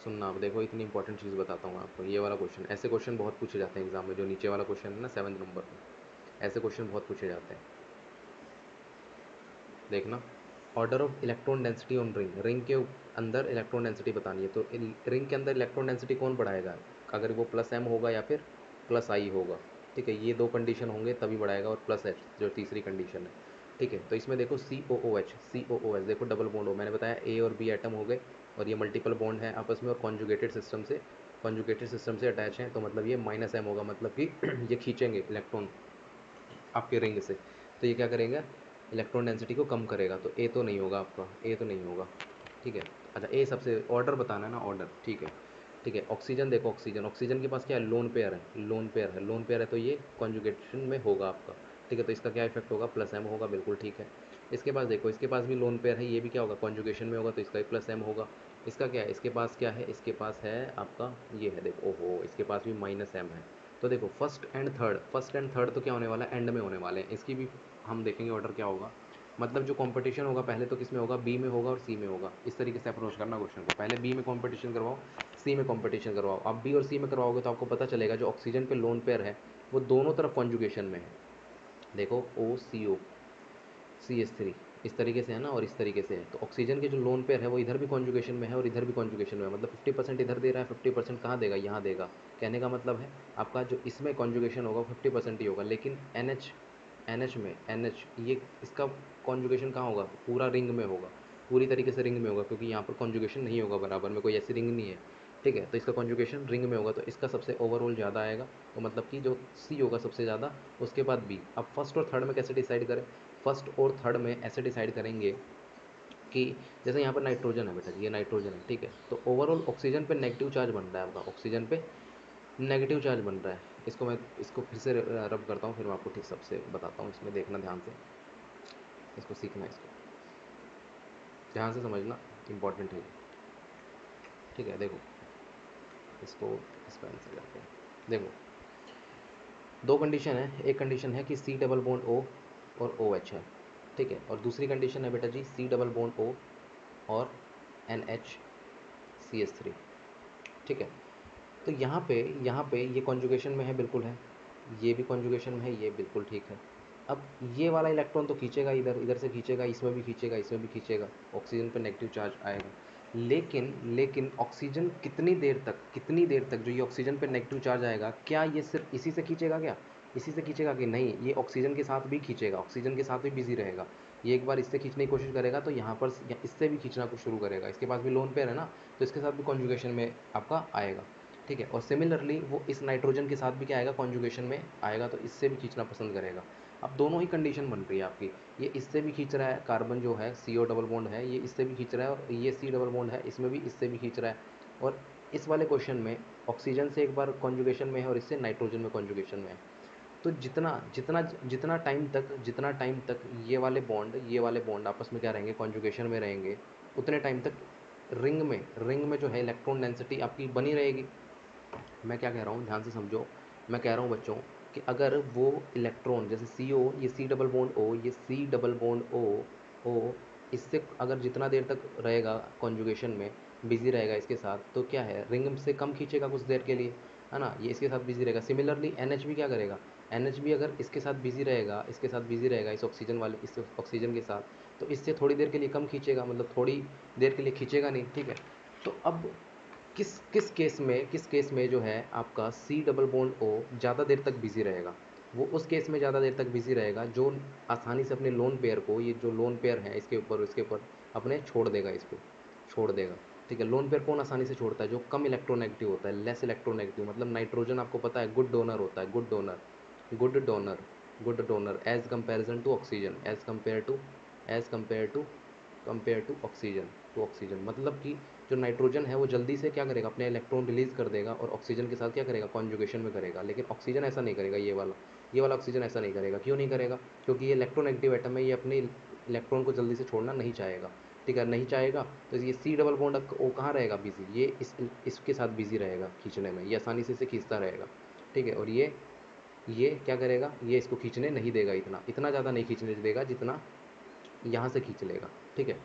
सुनना आप, देखो इतनी इंपॉर्टेंट चीज़ बताता हूँ आपको। ये वाला क्वेश्चन, ऐसे क्वेश्चन बहुत पूछे जाते हैं एग्जाम में, जो नीचे वाला क्वेश्चन है ना 7 नंबर पे, ऐसे क्वेश्चन बहुत पूछे जाते हैं। देखना, order of electron density on ring, ring के अंदर इलेक्ट्रॉन डेंसिटी बतानी है, तो रिंग के अंदर इलेक्ट्रॉन डेंसिटी कौन बढ़ाएगा, अगर वो प्लस एम होगा या फिर प्लस आई होगा। ठीक है, ये दो कंडीशन होंगे तभी बढ़ाएगा, और प्लस एच जो तीसरी कंडीशन है। ठीक है, तो इसमें देखो सी ओ ओ एच देखो डबल बॉन्ड हो, मैंने बताया ए और बी एटम हो गए, और ये मल्टीपल बॉन्ड है आपस में, और कॉन्जुगेटेड सिस्टम से अटैच हैं, तो मतलब ये माइनस एम होगा, मतलब कि ये खींचेंगे इलेक्ट्रॉन आपके रिंग से, तो ये क्या करेंगे, इलेक्ट्रॉन डेंसिटी को कम करेगा। तो ए तो नहीं होगा आपका, ए तो नहीं होगा। ठीक है, अच्छा ए सबसे, ऑर्डर बताना है ना, ऑर्डर। ठीक है, ठीक है। ऑक्सीजन देखो, ऑक्सीजन के पास क्या है, लोन पेयर है, तो ये कॉन्जुगेशन में होगा आपका। ठीक है, तो इसका क्या इफेक्ट होगा, प्लस एम होगा, बिल्कुल ठीक है। इसके पास देखो, इसके पास भी लोन पेयर है, ये भी क्या होगा, कॉन्जुगेशन में होगा, तो इसका भी प्लस एम होगा। इसका क्या है, इसके पास क्या है, इसके पास है आपका ये है, देखो ओहो, इसके पास भी माइनस एम है। तो देखो फर्स्ट एंड थर्ड तो क्या होने वाला है, एंड में होने वाले हैं, इसकी भी हम देखेंगे ऑर्डर क्या होगा। मतलब जो कंपटीशन होगा पहले तो किस में होगा, बी में होगा और सी में होगा। इस तरीके से अप्रोच करना क्वेश्चन को, पहले बी में कंपटीशन करवाओ, सी में कंपटीशन करवाओ। आप बी और सी में करवाओगे तो आपको पता चलेगा जो ऑक्सीजन पे लोन पेयर है वो दोनों तरफ कॉन्जुगेशन में है। देखो OCO CH3, इस तरीके से है ना, और इस तरीके से है, तो ऑक्सीजन के जो लोन पेयर है वो इधर भी कॉन्जुगेशन में है और इधर भी कॉन्जुगेशन में है, मतलब 50% इधर दे रहा है, 50% कहाँ देगा, यहाँ देगा। कहने का मतलब है आपका जो इसमें कॉन्जुगेशन होगा 50% ही होगा, लेकिन NH ये इसका कॉन्जुगेशन कहाँ होगा, पूरा रिंग में होगा, पूरी तरीके से रिंग में होगा, क्योंकि यहाँ पर कॉन्जुगेशन नहीं होगा बराबर में, कोई ऐसी रिंग नहीं है। ठीक है, तो इसका कॉन्जुगेशन रिंग में होगा, तो इसका सबसे ओवरऑल ज़्यादा आएगा, तो मतलब कि जो सी होगा सबसे ज़्यादा, उसके बाद बी। अब फर्स्ट और थर्ड में कैसे डिसाइड करें, फर्स्ट और थर्ड में ऐसे डिसाइड करेंगे कि जैसे यहाँ पर नाइट्रोजन है बेटा जी, ये नाइट्रोजन है, ठीक है, तो ओवरऑल ऑक्सीजन पे नेगेटिव चार्ज बन रहा है आपका, ऑक्सीजन पे नेगेटिव चार्ज बन रहा है। इसको फिर से रब करता हूँ, फिर मैं आपको ठीक सबसे बताता हूँ, इसमें देखना ध्यान से, इसको सीखना, इसको ध्यान से समझना, इंपॉर्टेंट है ये। ठीक है, देखो इसको इस पेन से करते हैं। देखो दो कंडीशन है, एक कंडीशन है कि सी डबल बॉन्ड ओ और ओ एच है, ठीक है, और दूसरी कंडीशन है बेटा जी सी डबल बॉन्ड ओ और NH CH3। ठीक है, तो यहाँ पे ये कॉन्जुगेशन में है, बिल्कुल है, ये भी कॉन्जुगेशन में है, ये बिल्कुल ठीक है। अब ये वाला इलेक्ट्रॉन तो खींचेगा, इधर इधर से खींचेगा, इसमें भी खींचेगा, इसमें भी खींचेगा, ऑक्सीजन पे नेगेटिव चार्ज आएगा। लेकिन ऑक्सीजन कितनी देर तक जो ये ऑक्सीजन पे नेगेटिव चार्ज आएगा, क्या ये सिर्फ इसी से खींचेगा, क्या इसी से खींचेगा कि नहीं, ये ऑक्सीजन के साथ भी खींचेगा, ऑक्सीजन के साथ भी बिजी रहेगा। ये एक बार इससे खींचने की कोशिश करेगा तो यहाँ पर इससे भी खींचना कुछ शुरू करेगा, इसके पास भी लोन पेयर है ना, तो इसके साथ भी कॉन्जुगेशन में आपका आएगा। ठीक है, और सिमिलरली वो इस नाइट्रोजन के साथ भी क्या आएगा, कॉन्जुगेशन में आएगा, तो इससे भी खींचना पसंद करेगा। अब दोनों ही कंडीशन बन रही है आपकी, ये इससे भी खींच रहा है, कार्बन जो है CO डबल बॉन्ड है ये इससे भी खींच रहा है, और ये C डबल बॉन्ड है इसमें भी इससे भी खींच रहा है। और इस वाले क्वेश्चन में ऑक्सीजन से एक बार कॉन्जुगेशन में है और इससे नाइट्रोजन में कॉन्जुगेशन में है। तो जितना जितना जितना टाइम तक ये वाले बॉन्ड आपस में क्या रहेंगे, कॉन्जुगेशन में रहेंगे, उतने टाइम तक रिंग में जो है इलेक्ट्रॉन डेंसिटी आपकी बनी रहेगी। मैं क्या कह रहा हूँ, ध्यान से समझो, मैं कह रहा हूँ बच्चों कि अगर वो इलेक्ट्रॉन जैसे CO, ये C डबल बॉन्ड O, ये C डबल बॉन्ड O इससे अगर जितना देर तक रहेगा कॉन्जुगेशन में, बिजी रहेगा इसके साथ, तो क्या है, रिंग से कम खींचेगा कुछ देर के लिए, है ना, ये इसके साथ बिजी रहेगा। सिमिलरली NH भी क्या करेगा, NH भी अगर इसके साथ बिजी रहेगा इस ऑक्सीजन के साथ, तो इससे थोड़ी देर के लिए कम खींचेगा, मतलब थोड़ी देर के लिए खींचेगा नहीं। ठीक है, तो अब किस केस में जो है आपका C डबल बॉन्ड O ज़्यादा देर तक बिजी रहेगा, वो उस केस में ज़्यादा देर तक बिजी रहेगा जो आसानी से अपने लोन पेयर को, ये जो लोन पेयर है इसके ऊपर अपने छोड़ देगा, इसको छोड़ देगा। ठीक है, लोन पेयर कौन आसानी से छोड़ता है, जो कम इलेक्ट्रोनेगेटिव होता है, लेस इलेक्ट्रोनेगेटिव, मतलब नाइट्रोजन आपको पता है गुड डोनर होता है, good donor as comparison to oxygen, as compare to oxygen, मतलब कि जो नाइट्रोजन है वो जल्दी से क्या करेगा, अपने इलेक्ट्रॉन रिलीज कर देगा और ऑक्सीजन के साथ क्या करेगा, कॉन्जुगेशन में करेगा। लेकिन ऑक्सीजन ऐसा नहीं करेगा, ये वाला ऑक्सीजन ऐसा नहीं करेगा। क्यों नहीं करेगा, क्योंकि ये इलेक्ट्रोनेगेटिव एटम है, ये अपने इलेक्ट्रॉन को जल्दी से छोड़ना नहीं चाहेगा। ठीक है, नहीं चाहेगा, तो ये C डबल बॉन्ड वो कहाँ रहेगा बिजी, ये इसके साथ बिजी रहेगा खींचने में, ये आसानी से इसे खींचता रहेगा। ठीक है, और ये क्या करेगा, ये इसको खींचने नहीं देगा, इतना इतना ज़्यादा नहीं खींचने देगा जितना यहाँ से खींच लेगा। ठीक है,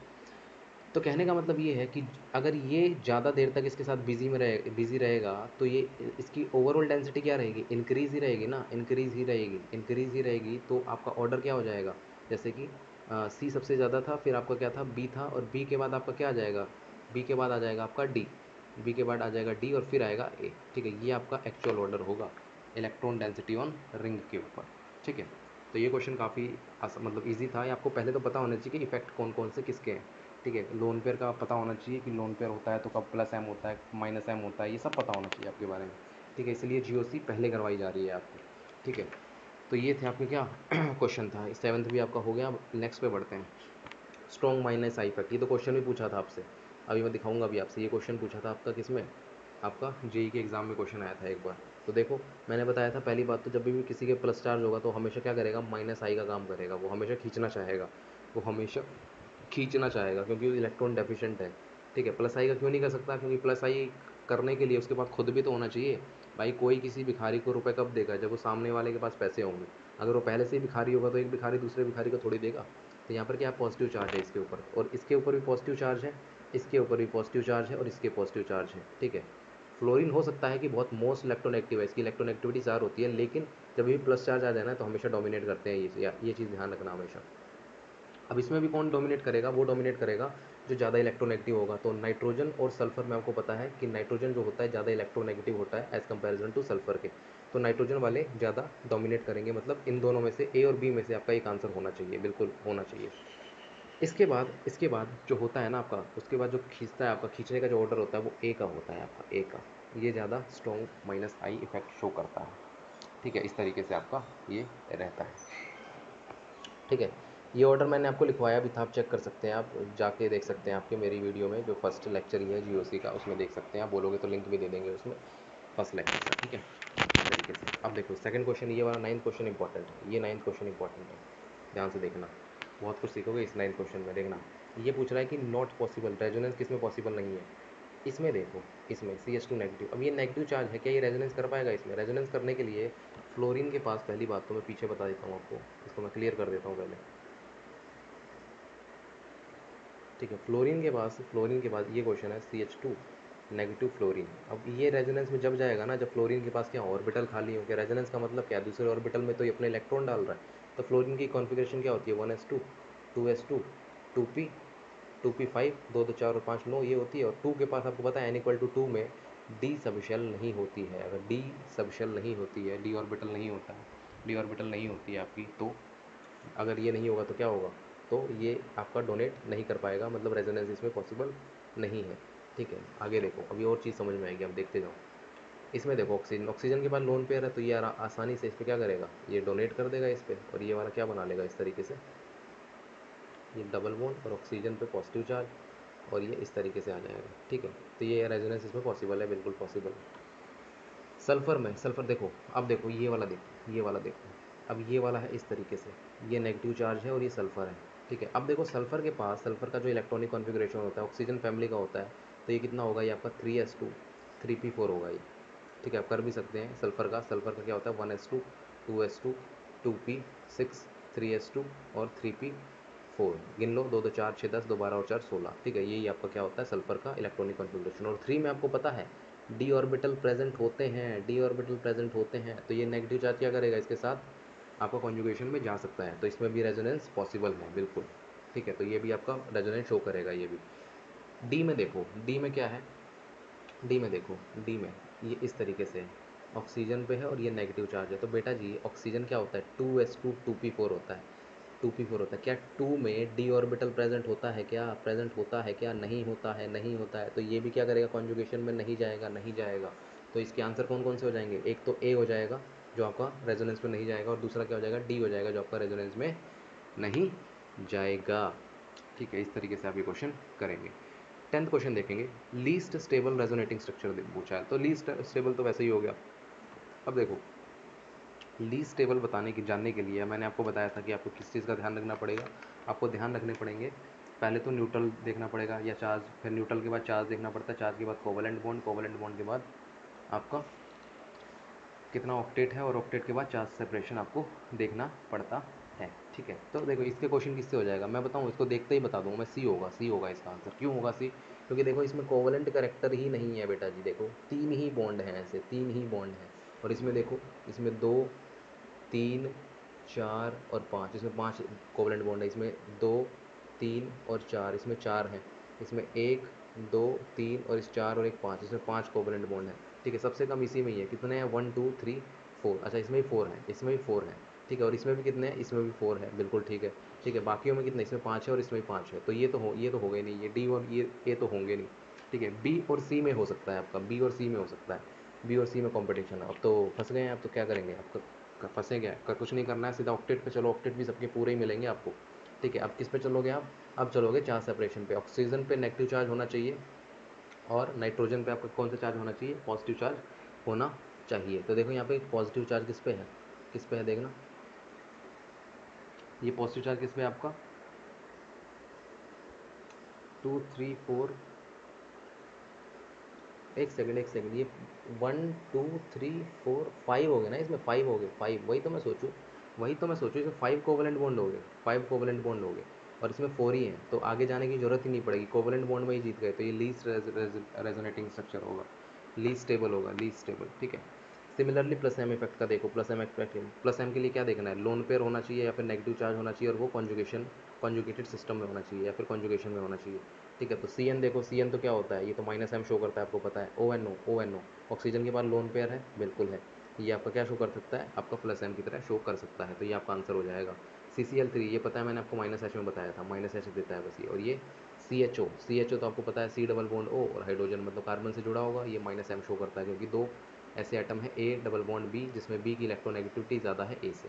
तो कहने का मतलब ये है कि अगर ये ज़्यादा देर तक इसके साथ बिजी रहेगा तो ये इसकी ओवरऑल डेंसिटी क्या रहेगी, इंक्रीज़ ही रहेगी ना, इंक्रीज़ ही रहेगी। तो आपका ऑर्डर क्या हो जाएगा, जैसे कि सी सबसे ज़्यादा था, फिर आपका क्या था, बी था, और बी के बाद आपका क्या आ जाएगा, बी के बाद आ जाएगा आपका डी, बी के बाद आ जाएगा डी, और फिर आएगा ए। ठीक है, ये आपका एक्चुअल ऑर्डर होगा इलेक्ट्रॉन डेंसिटी ऑन रिंग के ऊपर। ठीक है, तो ये क्वेश्चन काफ़ी मतलब ईजी था। ये आपको पहले तो पता होना चाहिए कि इफेक्ट कौन कौन से किसके हैं। ठीक है, लोन पेयर का पता होना चाहिए कि लोन पेयर होता है तो कब प्लस एम होता है, माइनस एम होता है, ये सब पता होना चाहिए आपके बारे में। ठीक है, इसलिए जीओसी पहले करवाई जा रही है आपकी। ठीक है, तो ये थे आपके क्या क्वेश्चन था, 7th भी आपका हो गया। अब नेक्स्ट पे बढ़ते हैं, स्ट्रॉन्ग माइनस आई इफेक्ट। ये तो क्वेश्चन भी पूछा था आपसे, अभी मैं दिखाऊंगा अभी आपसे। ये क्वेश्चन पूछा था आपका किस में, आपका जेई के एग्ज़ाम में क्वेश्चन आया था एक बार। तो देखो, मैंने बताया था पहली बात तो जब भी किसी के प्लस चार्ज होगा तो हमेशा क्या करेगा, माइनस आई का काम करेगा, वो हमेशा खींचना चाहेगा, वो हमेशा खींचना चाहेगा, क्योंकि वो इलेक्ट्रॉन डेफिशिएंट है। ठीक है, प्लस आई का क्यों नहीं कर सकता, क्योंकि प्लस आई करने के लिए उसके पास खुद भी तो होना चाहिए। भाई कोई किसी भिखारी को रुपए कब देगा, जब वो सामने वाले के पास पैसे होंगे। अगर वो पहले से ही भिखारी होगा तो एक भिखारी दूसरे भिखारी को थोड़ी देगा। तो यहाँ पर क्या पॉजिटिव चार्ज है इसके ऊपर, और इसके ऊपर भी पॉजिटिव चार्ज है, इसके ऊपर भी पॉजिटिव चार्ज है, और इसके पॉजिटिव चार्ज है। ठीक है, फ्लोरीन हो सकता है कि बहुत मोस्ट इलेक्ट्रोनेगेटिव है, इसकी इलेक्ट्रोनेगेटिविटी 4 होती है, लेकिन जब भी प्लस चार्ज आ जाए ना तो हमेशा डोमिनेट करते हैं ये चीज़ ध्यान रखना हमेशा। अब इसमें भी कौन डोमिनेट करेगा, वो डोमिनेट करेगा जो ज़्यादा इलेक्ट्रोनेगेटिव होगा। तो नाइट्रोजन और सल्फर में आपको पता है कि नाइट्रोजन जो होता है ज़्यादा इलेक्ट्रोनेगेटिव होता है एज़ कंपैरिजन टू सल्फर के। तो नाइट्रोजन वाले ज़्यादा डोमिनेट करेंगे, मतलब इन दोनों में से ए और बी में से आपका एक आंसर होना चाहिए, बिल्कुल होना चाहिए। इसके बाद जो होता है ना आपका, उसके बाद जो खींचता है, आपका खींचने का जो ऑर्डर होता है वो ए का होता है, आपका ए का। ये ज़्यादा strong minus I effect show करता है। ठीक है, इस तरीके से आपका ये रहता है। ठीक है, ये ऑर्डर मैंने आपको लिखवाया भी था, आप चेक कर सकते हैं, आप जाके देख सकते हैं, आपके मेरी वीडियो में जो फर्स्ट लेक्चर ही है जीओसी का, उसमें देख सकते हैं। आप बोलोगे तो लिंक भी दे देंगे उसमें, फर्स्ट लेक्चर का। ठीक है, इस तरीके से। अब देखो सेकंड क्वेश्चन, ये वाला 9th क्वेश्चन इंपॉर्टेंट है, ये 9th क्वेश्चन इंपॉर्टेंट है, ध्यान से देखना, बहुत कुछ सीखोगे इस 9th क्वेश्चन में। देखना, ये पूछ रहा है कि नॉट पॉसिबल, रेजोनेंस किस में पॉसिबल नहीं है। इसमें देखो, इसमें CH2 नेगेटिव, अब ये नेगेटिव चार्ज है, क्या ये रेजोनेंस कर पाएगा इसमें। रेजोनेंस करने के लिए फ्लोरीन के पास, पहली बात तो मैं पीछे बता देता हूँ आपको, इसको मैं क्लियर कर देता हूँ पहले। ठीक है, फ्लोरीन के बाद ये क्वेश्चन है CH2 नेगेटिव फ्लोरीन। अब ये रेजोनेंस में जब जाएगा ना, जब फ्लोरीन के पास क्या ऑर्बिटल खाली हो गया, रेजोनेंस का मतलब क्या है, दूसरे ऑर्बिटल में तो ये अपने इलेक्ट्रॉन डाल रहा है। तो फ्लोरीन की कॉन्फ़िगरेशन क्या होती है, 1s2 2s2 2p 2p5 2 2 4 और 5 9 ये होती है। और 2 के पास आपको पता है n=2 में डी सब शेल नहीं होती है। अगर डी सब शेल नहीं होती है, डी ऑर्बिटल नहीं होता है, डी ऑर्बिटल नहीं होती है आपकी, तो अगर ये नहीं होगा तो क्या होगा, तो ये आपका डोनेट नहीं कर पाएगा, मतलब रेजोनेंस इसमें पॉसिबल नहीं है। ठीक है, आगे देखो, अभी और चीज़ समझ में आएगी, आप देखते जाओ। इसमें देखो ऑक्सीजन, ऑक्सीजन के बाद लोन पेयर है, तो ये आसानी से इस पर क्या करेगा, ये डोनेट कर देगा इस पर, और ये वाला क्या बना लेगा इस तरीके से, ये डबल बॉन्ड और ऑक्सीजन पे पॉजिटिव चार्ज, और ये इस तरीके से आ जाएगा। ठीक है, तो ये रेजोनेंस इसमें पॉसिबल है, बिल्कुल पॉसिबल है। सल्फ़र में, सल्फ़र देखो, अब देखो ये वाला देखो, ये वाला देखो, अब ये वाला है इस तरीके से, ये नेगेटिव चार्ज है और ये सल्फ़र है। ठीक है, अब देखो सल्फ़र के पास, सल्फ़र का जो इलेक्ट्रॉनिक कॉन्फ़िगरेशन होता है ऑक्सीजन फैमिली का होता है, तो ये कितना होगा, ये आपका 3s2 3p4 होगा ये। ठीक है, आप कर भी सकते हैं सल्फ़र का क्या होता है 1s2 2s2 2p6 3s2 और 3p4, गिन लो, 2 2 4 6 10 2 12 और 4 16। ठीक है, यही आपका क्या होता है सल्फ़र का इलेक्ट्रॉनिक कॉन्फ़िगरेशन। और 3 में आपको पता है डी ऑर्बिटल प्रेजेंट होते हैं, डी ऑर्बिटल प्रेजेंट होते हैं, तो ये नेगेटिव चार्ज क्या करेगा, इसके साथ आपका कॉन्जुगेशन में जा सकता है, तो इसमें भी रेजोनेंस पॉसिबल है, बिल्कुल। ठीक है, तो ये भी आपका रेजोनेंस शो करेगा ये भी। डी में देखो, डी में क्या है, डी में देखो, डी में ये इस तरीके से है, ऑक्सीजन पे है और ये नेगेटिव चार्ज है। तो बेटा जी ऑक्सीजन क्या होता है 2s2 2p4 होता है, 2p4 होता है। क्या 2 में डी ऑर्बिटल प्रेजेंट होता है, क्या प्रेजेंट होता है, क्या नहीं होता है, नहीं होता है। तो ये भी क्या करेगा, कॉन्जुगेशन में नहीं जाएगा, नहीं जाएगा। तो इसके आंसर कौन कौन से हो जाएंगे, एक तो ए हो जाएगा जो आपका रेजोनेंस में नहीं जाएगा, और दूसरा क्या हो जाएगा, डी हो जाएगा जो आपका रेजोनेंस में नहीं जाएगा। ठीक है, इस तरीके से आप ये क्वेश्चन करेंगे। 10th क्वेश्चन देखेंगे, लीस्ट स्टेबल रेजोनेटिंग स्ट्रक्चर पूछा है, तो लीस्ट स्टेबल तो वैसे ही हो गया। अब देखो, लीस्ट स्टेबल बताने की जानने के लिए मैंने आपको बताया था कि आपको किस चीज़ का ध्यान रखना पड़ेगा, आपको ध्यान रखने पड़ेंगे, पहले तो न्यूट्रल देखना पड़ेगा या चार्ज, फिर न्यूट्रल के बाद चार्ज देखना पड़ता है, चार्ज के बाद कोवलेंट बॉन्ड, कोवलेंट बॉन्ड के बाद आपका कितना ऑक्टेट है, और ऑक्टेट के बाद चार्ज सेपरेशन आपको देखना पड़ता है। ठीक है, तो देखो इसके क्वेश्चन किससे हो जाएगा मैं बताऊँ, इसको देखते ही बता दूँ मैं, सी होगा, सी होगा इसका आंसर। क्यों होगा सी? क्योंकि देखो इसमें कोवलेंट करेक्टर ही नहीं है बेटा जी, देखो तीन ही बॉन्ड हैं, ऐसे तीन ही बॉन्ड हैं। और इसमें देखो, इसमें दो, तीन, चार और पाँच, इसमें पाँच कोवलेंट बॉन्ड है। इसमें दो, तीन और चार, इसमें चार हैं। इसमें एक, दो, तीन और इस चार और एक पाँच, इसमें पाँच कोवलेंट बॉन्ड है। ठीक है, सबसे कम इसी में ही है। कितने हैं? One two three four. अच्छा, इसमें भी फोर है, इसमें भी फोर है। ठीक है, और इसमें भी कितने हैं? इसमें भी फोर है, बिल्कुल ठीक है। ठीक है, बाकियों में कितने? इसमें पाँच है और इसमें भी पाँच है। तो ये तो हो गए नहीं, ये डी और ये तो होंगे नहीं। ठीक है, बी और सी में हो सकता है आपका, बी और सी में हो सकता है। बी और सी में कंपटीशन है। अब तो फंस गए हैं, अब तो क्या करेंगे? आपका फंसे गया है, कुछ नहीं करना है, सीधा ऑक्टेट पे चलो। ऑक्टेट भी सबके पूरे ही मिलेंगे आपको। ठीक है, अब किस पे चलोगे आप? अब चलोगे चार्ज सेपरेशन पे। ऑक्सीजन पे नेगेटिव चार्ज होना चाहिए और नाइट्रोजन पे आपका कौन सा चार्ज होना चाहिए? पॉजिटिव चार्ज होना चाहिए। तो देखो यहाँ पे पॉजिटिव चार्ज किस पे है? किस पे है देखना, ये पॉजिटिव चार्ज किस पे है आपका? टू थ्री फोर, एक सेकंड एक सेकंड, ये one two three four five हो गए ना, इसमें फाइव हो गए, फाइव। वही तो मैं सोचूं इसमें फाइव कोवलेंट बॉन्ड हो गए, फाइव कोवलेंट बॉन्ड हो गए। और इसमें फोर ही हैं, तो आगे जाने की जरूरत ही नहीं पड़ेगी, कोवलेंट बॉन्ड में ही जीत गए। तो ये लीस्ट रेजोनेटिंग स्ट्रक्चर होगा, लीस्ट स्टेबल होगा, लीस्ट स्टेबल। ठीक है, सिमिलरली प्लस एम इफेक्ट का देखो। Plus M effect, plus M के लिए क्या देखना है? लोन पेयर होना चाहिए या फिर नेगेटिव चार्ज होना चाहिए, और वो कॉन्जुगेशन, कॉन्जुगेटेड सिस्टम में होना चाहिए या फिर कॉन्जुगेशन में होना चाहिए। ठीक है, तो सी एन देखो, सी एन तो क्या होता है? ये तो माइनस एम शो करता है, आपको पता है। O N O, O N O, oxygen के पास लोन पेयर है, बिल्कुल है। ये आपका क्या शो कर सकता है? आपका प्लस एम की तरह शो कर सकता है। तो ये आपका आंसर हो जाएगा। सी सी एल थ्री, ये पता है, मैंने आपको माइनस एच में बताया था, माइनस एच देता है बस ये। और ये C H O, C H O तो आपको पता है, सी डबल बॉन्ड ओ और हाइड्रोजन मतलब कार्बन से जुड़ा होगा, ये माइनस एम शो करता है क्योंकि दो ऐसे एटम है, ए डबल बॉन्ड बी, जिसमें बी की इलेक्ट्रोनेगेटिविटी ज़्यादा है ए से।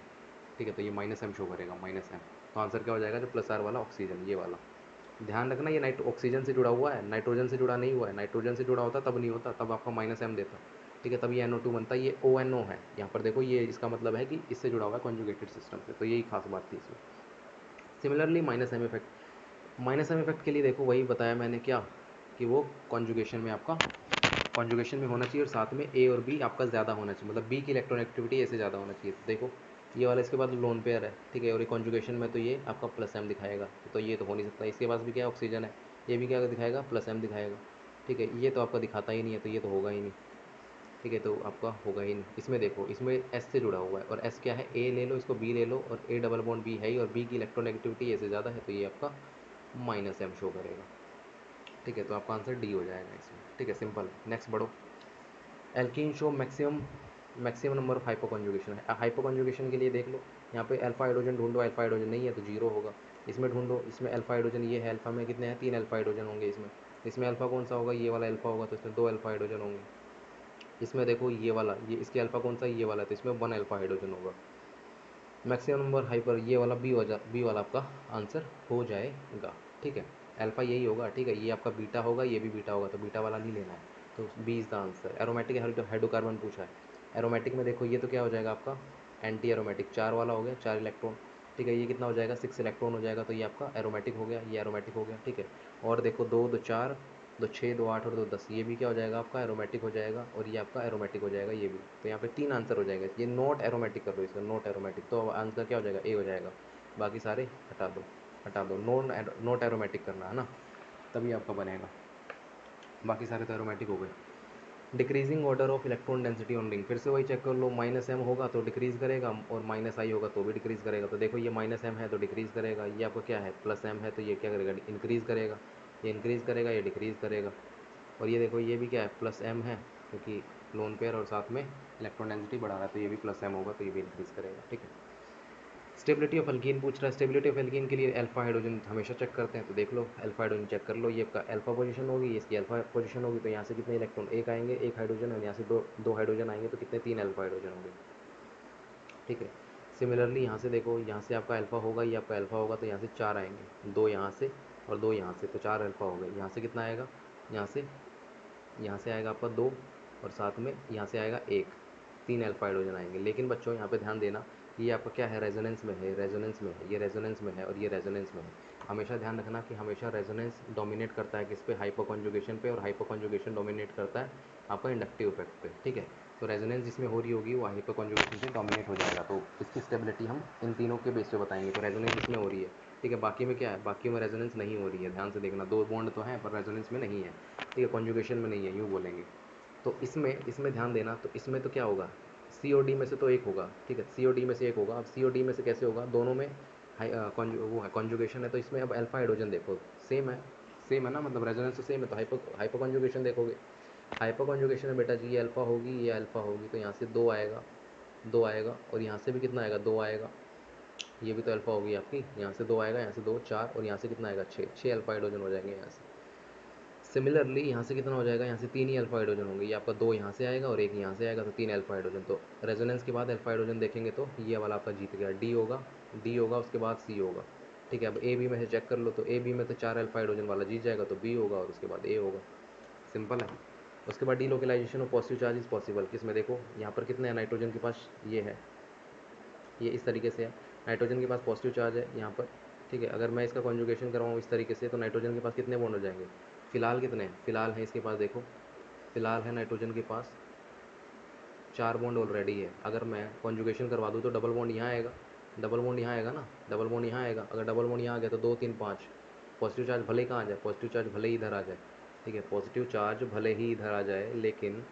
ठीक है, तो ये माइनस एम शो करेगा, माइनस एम। तो आंसर क्या हो जाएगा? जो प्लस आर वाला ऑक्सीजन, ये वाला। ध्यान रखना, ये नाइट ऑक्सीजन से जुड़ा हुआ है, नाइट्रोजन से जुड़ा नहीं हुआ है। नाइट्रोजन से जुड़ा होता तब नहीं होता, तब आपका माइनस एम देता। ठीक है, तब ये NO2 बनता है। ये ONO है यहाँ पर देखो, ये इसका मतलब है कि इससे जुड़ा हुआ है कॉन्जुगेटेड सिस्टम से। तो यही खास बात थी इसमें। Similarly minus M effect, minus M effect के लिए देखो वही बताया मैंने क्या, कि वो कॉन्जुगेशन में आपका, कॉन्जुगेशन में होना चाहिए और साथ में ए और बी आपका ज़्यादा होना चाहिए, मतलब बी की इलेक्ट्रोनेगेटिविटी ए से ज़्यादा होना चाहिए। तो देखो ये वाला इसके बाद लोन पेयर है। ठीक है, और ये कॉन्जुगेशन में तो ये आपका प्लस एम दिखाएगा। तो ये तो हो नहीं सकता, इसके पास भी क्या है? ऑक्सीजन है, ये भी क्या दिखाएगा? प्लस एम दिखाएगा। ठीक है, ये तो आपका दिखाता ही नहीं है, तो ये तो होगा ही नहीं। ठीक है, तो आपका होगा ही नहीं। इसमें देखो, इसमें एस से जुड़ा हुआ है, और एस क्या है? ए ले लो, इसको बी ले लो, और ए डबल बॉन्ड बी है ही, और बी की इलेक्ट्रोनेगेटिविटी ए से ज़्यादा है, तो ये आपका माइनस एम शो करेगा। ठीक है, तो आपका आंसर डी हो जाएगा इसमें। ठीक है, सिंपल है। नेक्स्ट बढ़ो। Alkene show maximum, maximum number of hyper conjugation है। हाइपर कॉन्जुगेशन के लिए देख लो, यहाँ पे अल्फा हाइड्रोजन ढूंढो, अल्फा हाइड्रोजन नहीं है तो जीरो होगा। इसमें ढूंढो, इसमें अल्फा हाइड्रोजन ये है, अल्फा में कितने हैं? तीन अल्फा हाइड्रोजन होंगे इसमें। इसमें अल्फा कौन सा होगा? ये वाला अल्फा होगा, तो इसमें दो अल्फा हाइड्रोजन होंगे। इसमें देखो ये वाला, ये इसके अल्फा कौन सा? ये वाला, तो इसमें वन अल्फा हाइड्रोजन होगा। मैक्सिमम नंबर हाइपर, ये वाला बी वाला आपका आंसर हो जाएगा। ठीक है, अल्फा यही होगा। ठीक है, ये आपका बीटा होगा, ये भी बीटा होगा, तो बीटा वाला नहीं लेना है। तो B is the answer. Aromatic hydrocarbon पूछा है। एरोमेटिक में देखो, ये तो क्या हो जाएगा आपका? एंटी एरोमेटिक, चार वाला हो गया, चार इलेक्ट्रॉन। ठीक है, ये कितना हो जाएगा? सिक्स इलेक्ट्रॉन हो जाएगा, तो ये आपका एरोमेटिक हो गया, ये एरोमेटिक हो गया। ठीक है, और देखो दो, दो चार, दो छः, दो आठ और दो दस, ये भी क्या हो जाएगा आपका? एरोमेटिक हो जाएगा, और ये आपका एरोमेटिक हो जाएगा, ये भी। तो यहाँ पे तीन आंसर हो जाएगा। ये नॉट एरोमेटिक कर दो इसका, नॉट एरोमेटिक, तो आंसर क्या हो जाएगा? ए हो जाएगा। बाकी सारे हटा दो, हटा दो। नॉट एरोमेटिक करना है ना, तभी आपका बनेगा। बाकी सारे तो एरोमेटिक हो गए। Decreasing order of electron density on ring, फिर से वही चेक कर लो। माइनस एम होगा तो डिक्रीज करेगा, और माइनस आई होगा तो भी डिक्रीज करेगा। तो देखो ये माइनस एम है तो डिक्रीज करेगा, ये आपका क्या है? प्लस एम है, तो ये क्या करेगा? इंक्रीज करेगा। ये इंक्रीज करेगा, ये डिक्रीज करेगा। और ये देखो, ये भी क्या है? प्लस एम है, क्योंकि लोन पेयर और साथ में इलेक्ट्रॉन डेंसिटी बढ़ा रहा है, तो ये भी प्लस एम होगा, तो ये भी इंक्रीज करेगा। ठीक है, स्टेबिलिटी ऑफ एल्कीन पूछ रहा है। स्टेबिलिटी ऑफ एल्कीन के लिए अल्फा हाइड्रोजन हमेशा चेक करते हैं, तो देख लो अल्फा हाइड्रोजन चेक कर लो। ये आपका अल्फा पोजीशन होगी, ये इसकी अल्फा पोजीशन होगी, तो यहाँ से कितने इलेक्ट्रॉन? एक आएंगे, एक हाइड्रोजन, और यहाँ से दो, दो हाइड्रोजन आएंगे, तो कितने? तीन अल्फा हाइड्रोजन होंगे। ठीक है, सिमिलरली यहाँ से देखो, यहाँ से आपका अल्फा होगा, ये आपका अल्फा होगा, तो यहाँ से चार आएंगे, दो यहाँ से और दो यहाँ से, तो चार अल्फा हो गए। यहाँ से कितना आएगा? यहाँ से, यहाँ से आएगा आपका दो, और साथ में यहाँ से आएगा एक, तीन अल्फा हाइड्रोजन आएंगे। लेकिन बच्चों यहाँ पे ध्यान देना, ये आपका क्या है? रेजोनेंस में है, रेजोनेंस में है, ये रेजोनेंस में है और ये रेजोनेंस में है। हमेशा ध्यान रखना कि हमेशा रेजोनेंस डोमिनेट करता है किस पे? हाइपर कॉन्जुगेशन पे, और हाइपर कॉन्जुगेशन डोमिनेट करता है आपका इंडक्टिव इफेक्ट पे। ठीक है, तो रेजोनेंस जिसमें हो रही होगी वो हाइपर कॉन्जुगेशन से डोमिनेट हो जाएगा। तो इसकी स्टेबिलिटी हम इन तीनों के बेस पे बताएंगे। तो रेजोनेंस इसमें हो रही है, ठीक है। बाकी में क्या है, बाकी में रेजोनेंस नहीं हो रही है, ध्यान से देखना, दो बॉन्ड तो हैं पर रेजोनेंस में नहीं है, ठीक है, कॉन्जुगेशन में नहीं है, यूँ बोलेंगे। तो इसमें इसमें ध्यान देना, तो इसमें तो क्या होगा, सी और डी में से तो एक होगा, ठीक है, सी और डी में से एक होगा। अब सी और डी में से कैसे होगा, दोनों में वो है कॉन्जुगेशन है। तो इसमें अब अल्फा हाइड्रोजन देखो, सेम है ना, मतलब रेजोनेंस तो सेम है, तो हाइपर कॉन्जुगेशन देखोगे, हाइपर कॉन्जुगेशन में बेटा जी ये अल्फा होगी, ये अल्फा होगी, तो यहाँ से दो आएगा, दो आएगा, और यहाँ से भी कितना आएगा, दो आएगा, ये भी तो अल्फा होगी आपकी, यहाँ से दो आएगा, यहाँ से दो, चार, और यहाँ से कितना आएगा, छः, छः अल्फा हाइड्रोजन हो जाएंगे यहाँ से। सिमिलरली यहाँ से कितना हो जाएगा, यहाँ से तीन ही अल्फा हाइड्रोजन होंगे, ये आपका दो यहाँ से आएगा और एक यहाँ से आएगा, तो तीन अल्फा हाइड्रोजन। तो रेजोनेंस के बाद अल्फा हाइड्रोजन देखेंगे तो ये वाला आपका जीत गया, डी होगा, उसके बाद सी होगा, ठीक है। अब ए बी में से चेक कर लो, तो ए बी में तो चार अल्फा हाइड्रोजन वाला जीत जाएगा, तो बी होगा, और उसके बाद ए होगा, सिंपल है। उसके बाद delocalisation of positive charge is possible, किसमें देखो, यहाँ पर कितने हैं, नाइट्रोजन के पास ये है, ये इस तरीके से है, नाइट्रोजन के पास पॉजिटिव चार्ज है यहाँ पर, ठीक है। अगर मैं इसका कॉन्जुगेशन करवाऊँ इस तरीके से, तो नाइट्रोजन के पास कितने बॉन्ड हो जाएंगे, फिलहाल कितने हैं, फिलहाल है इसके पास देखो, फिलहाल है नाइट्रोजन के पास चार बॉन्ड ऑलरेडी है। अगर मैं कॉन्जुगेशन करवा दूँ तो डबल बॉन्ड यहाँ आएगा, डबल बॉन्ड यहाँ आएगा ना, डबल बॉन्ड यहाँ आएगा, अगर डबल बॉन्ड यहाँ आ गया तो दो तीन पाँच, पॉजिटिव चार्ज भले ही कहाँ आ जाए, पॉजिटिव चार्ज भले ही इधर आ जाए, ठीक है, पॉजिटिव चार्ज भले ही इधर आ जाए, लेकिन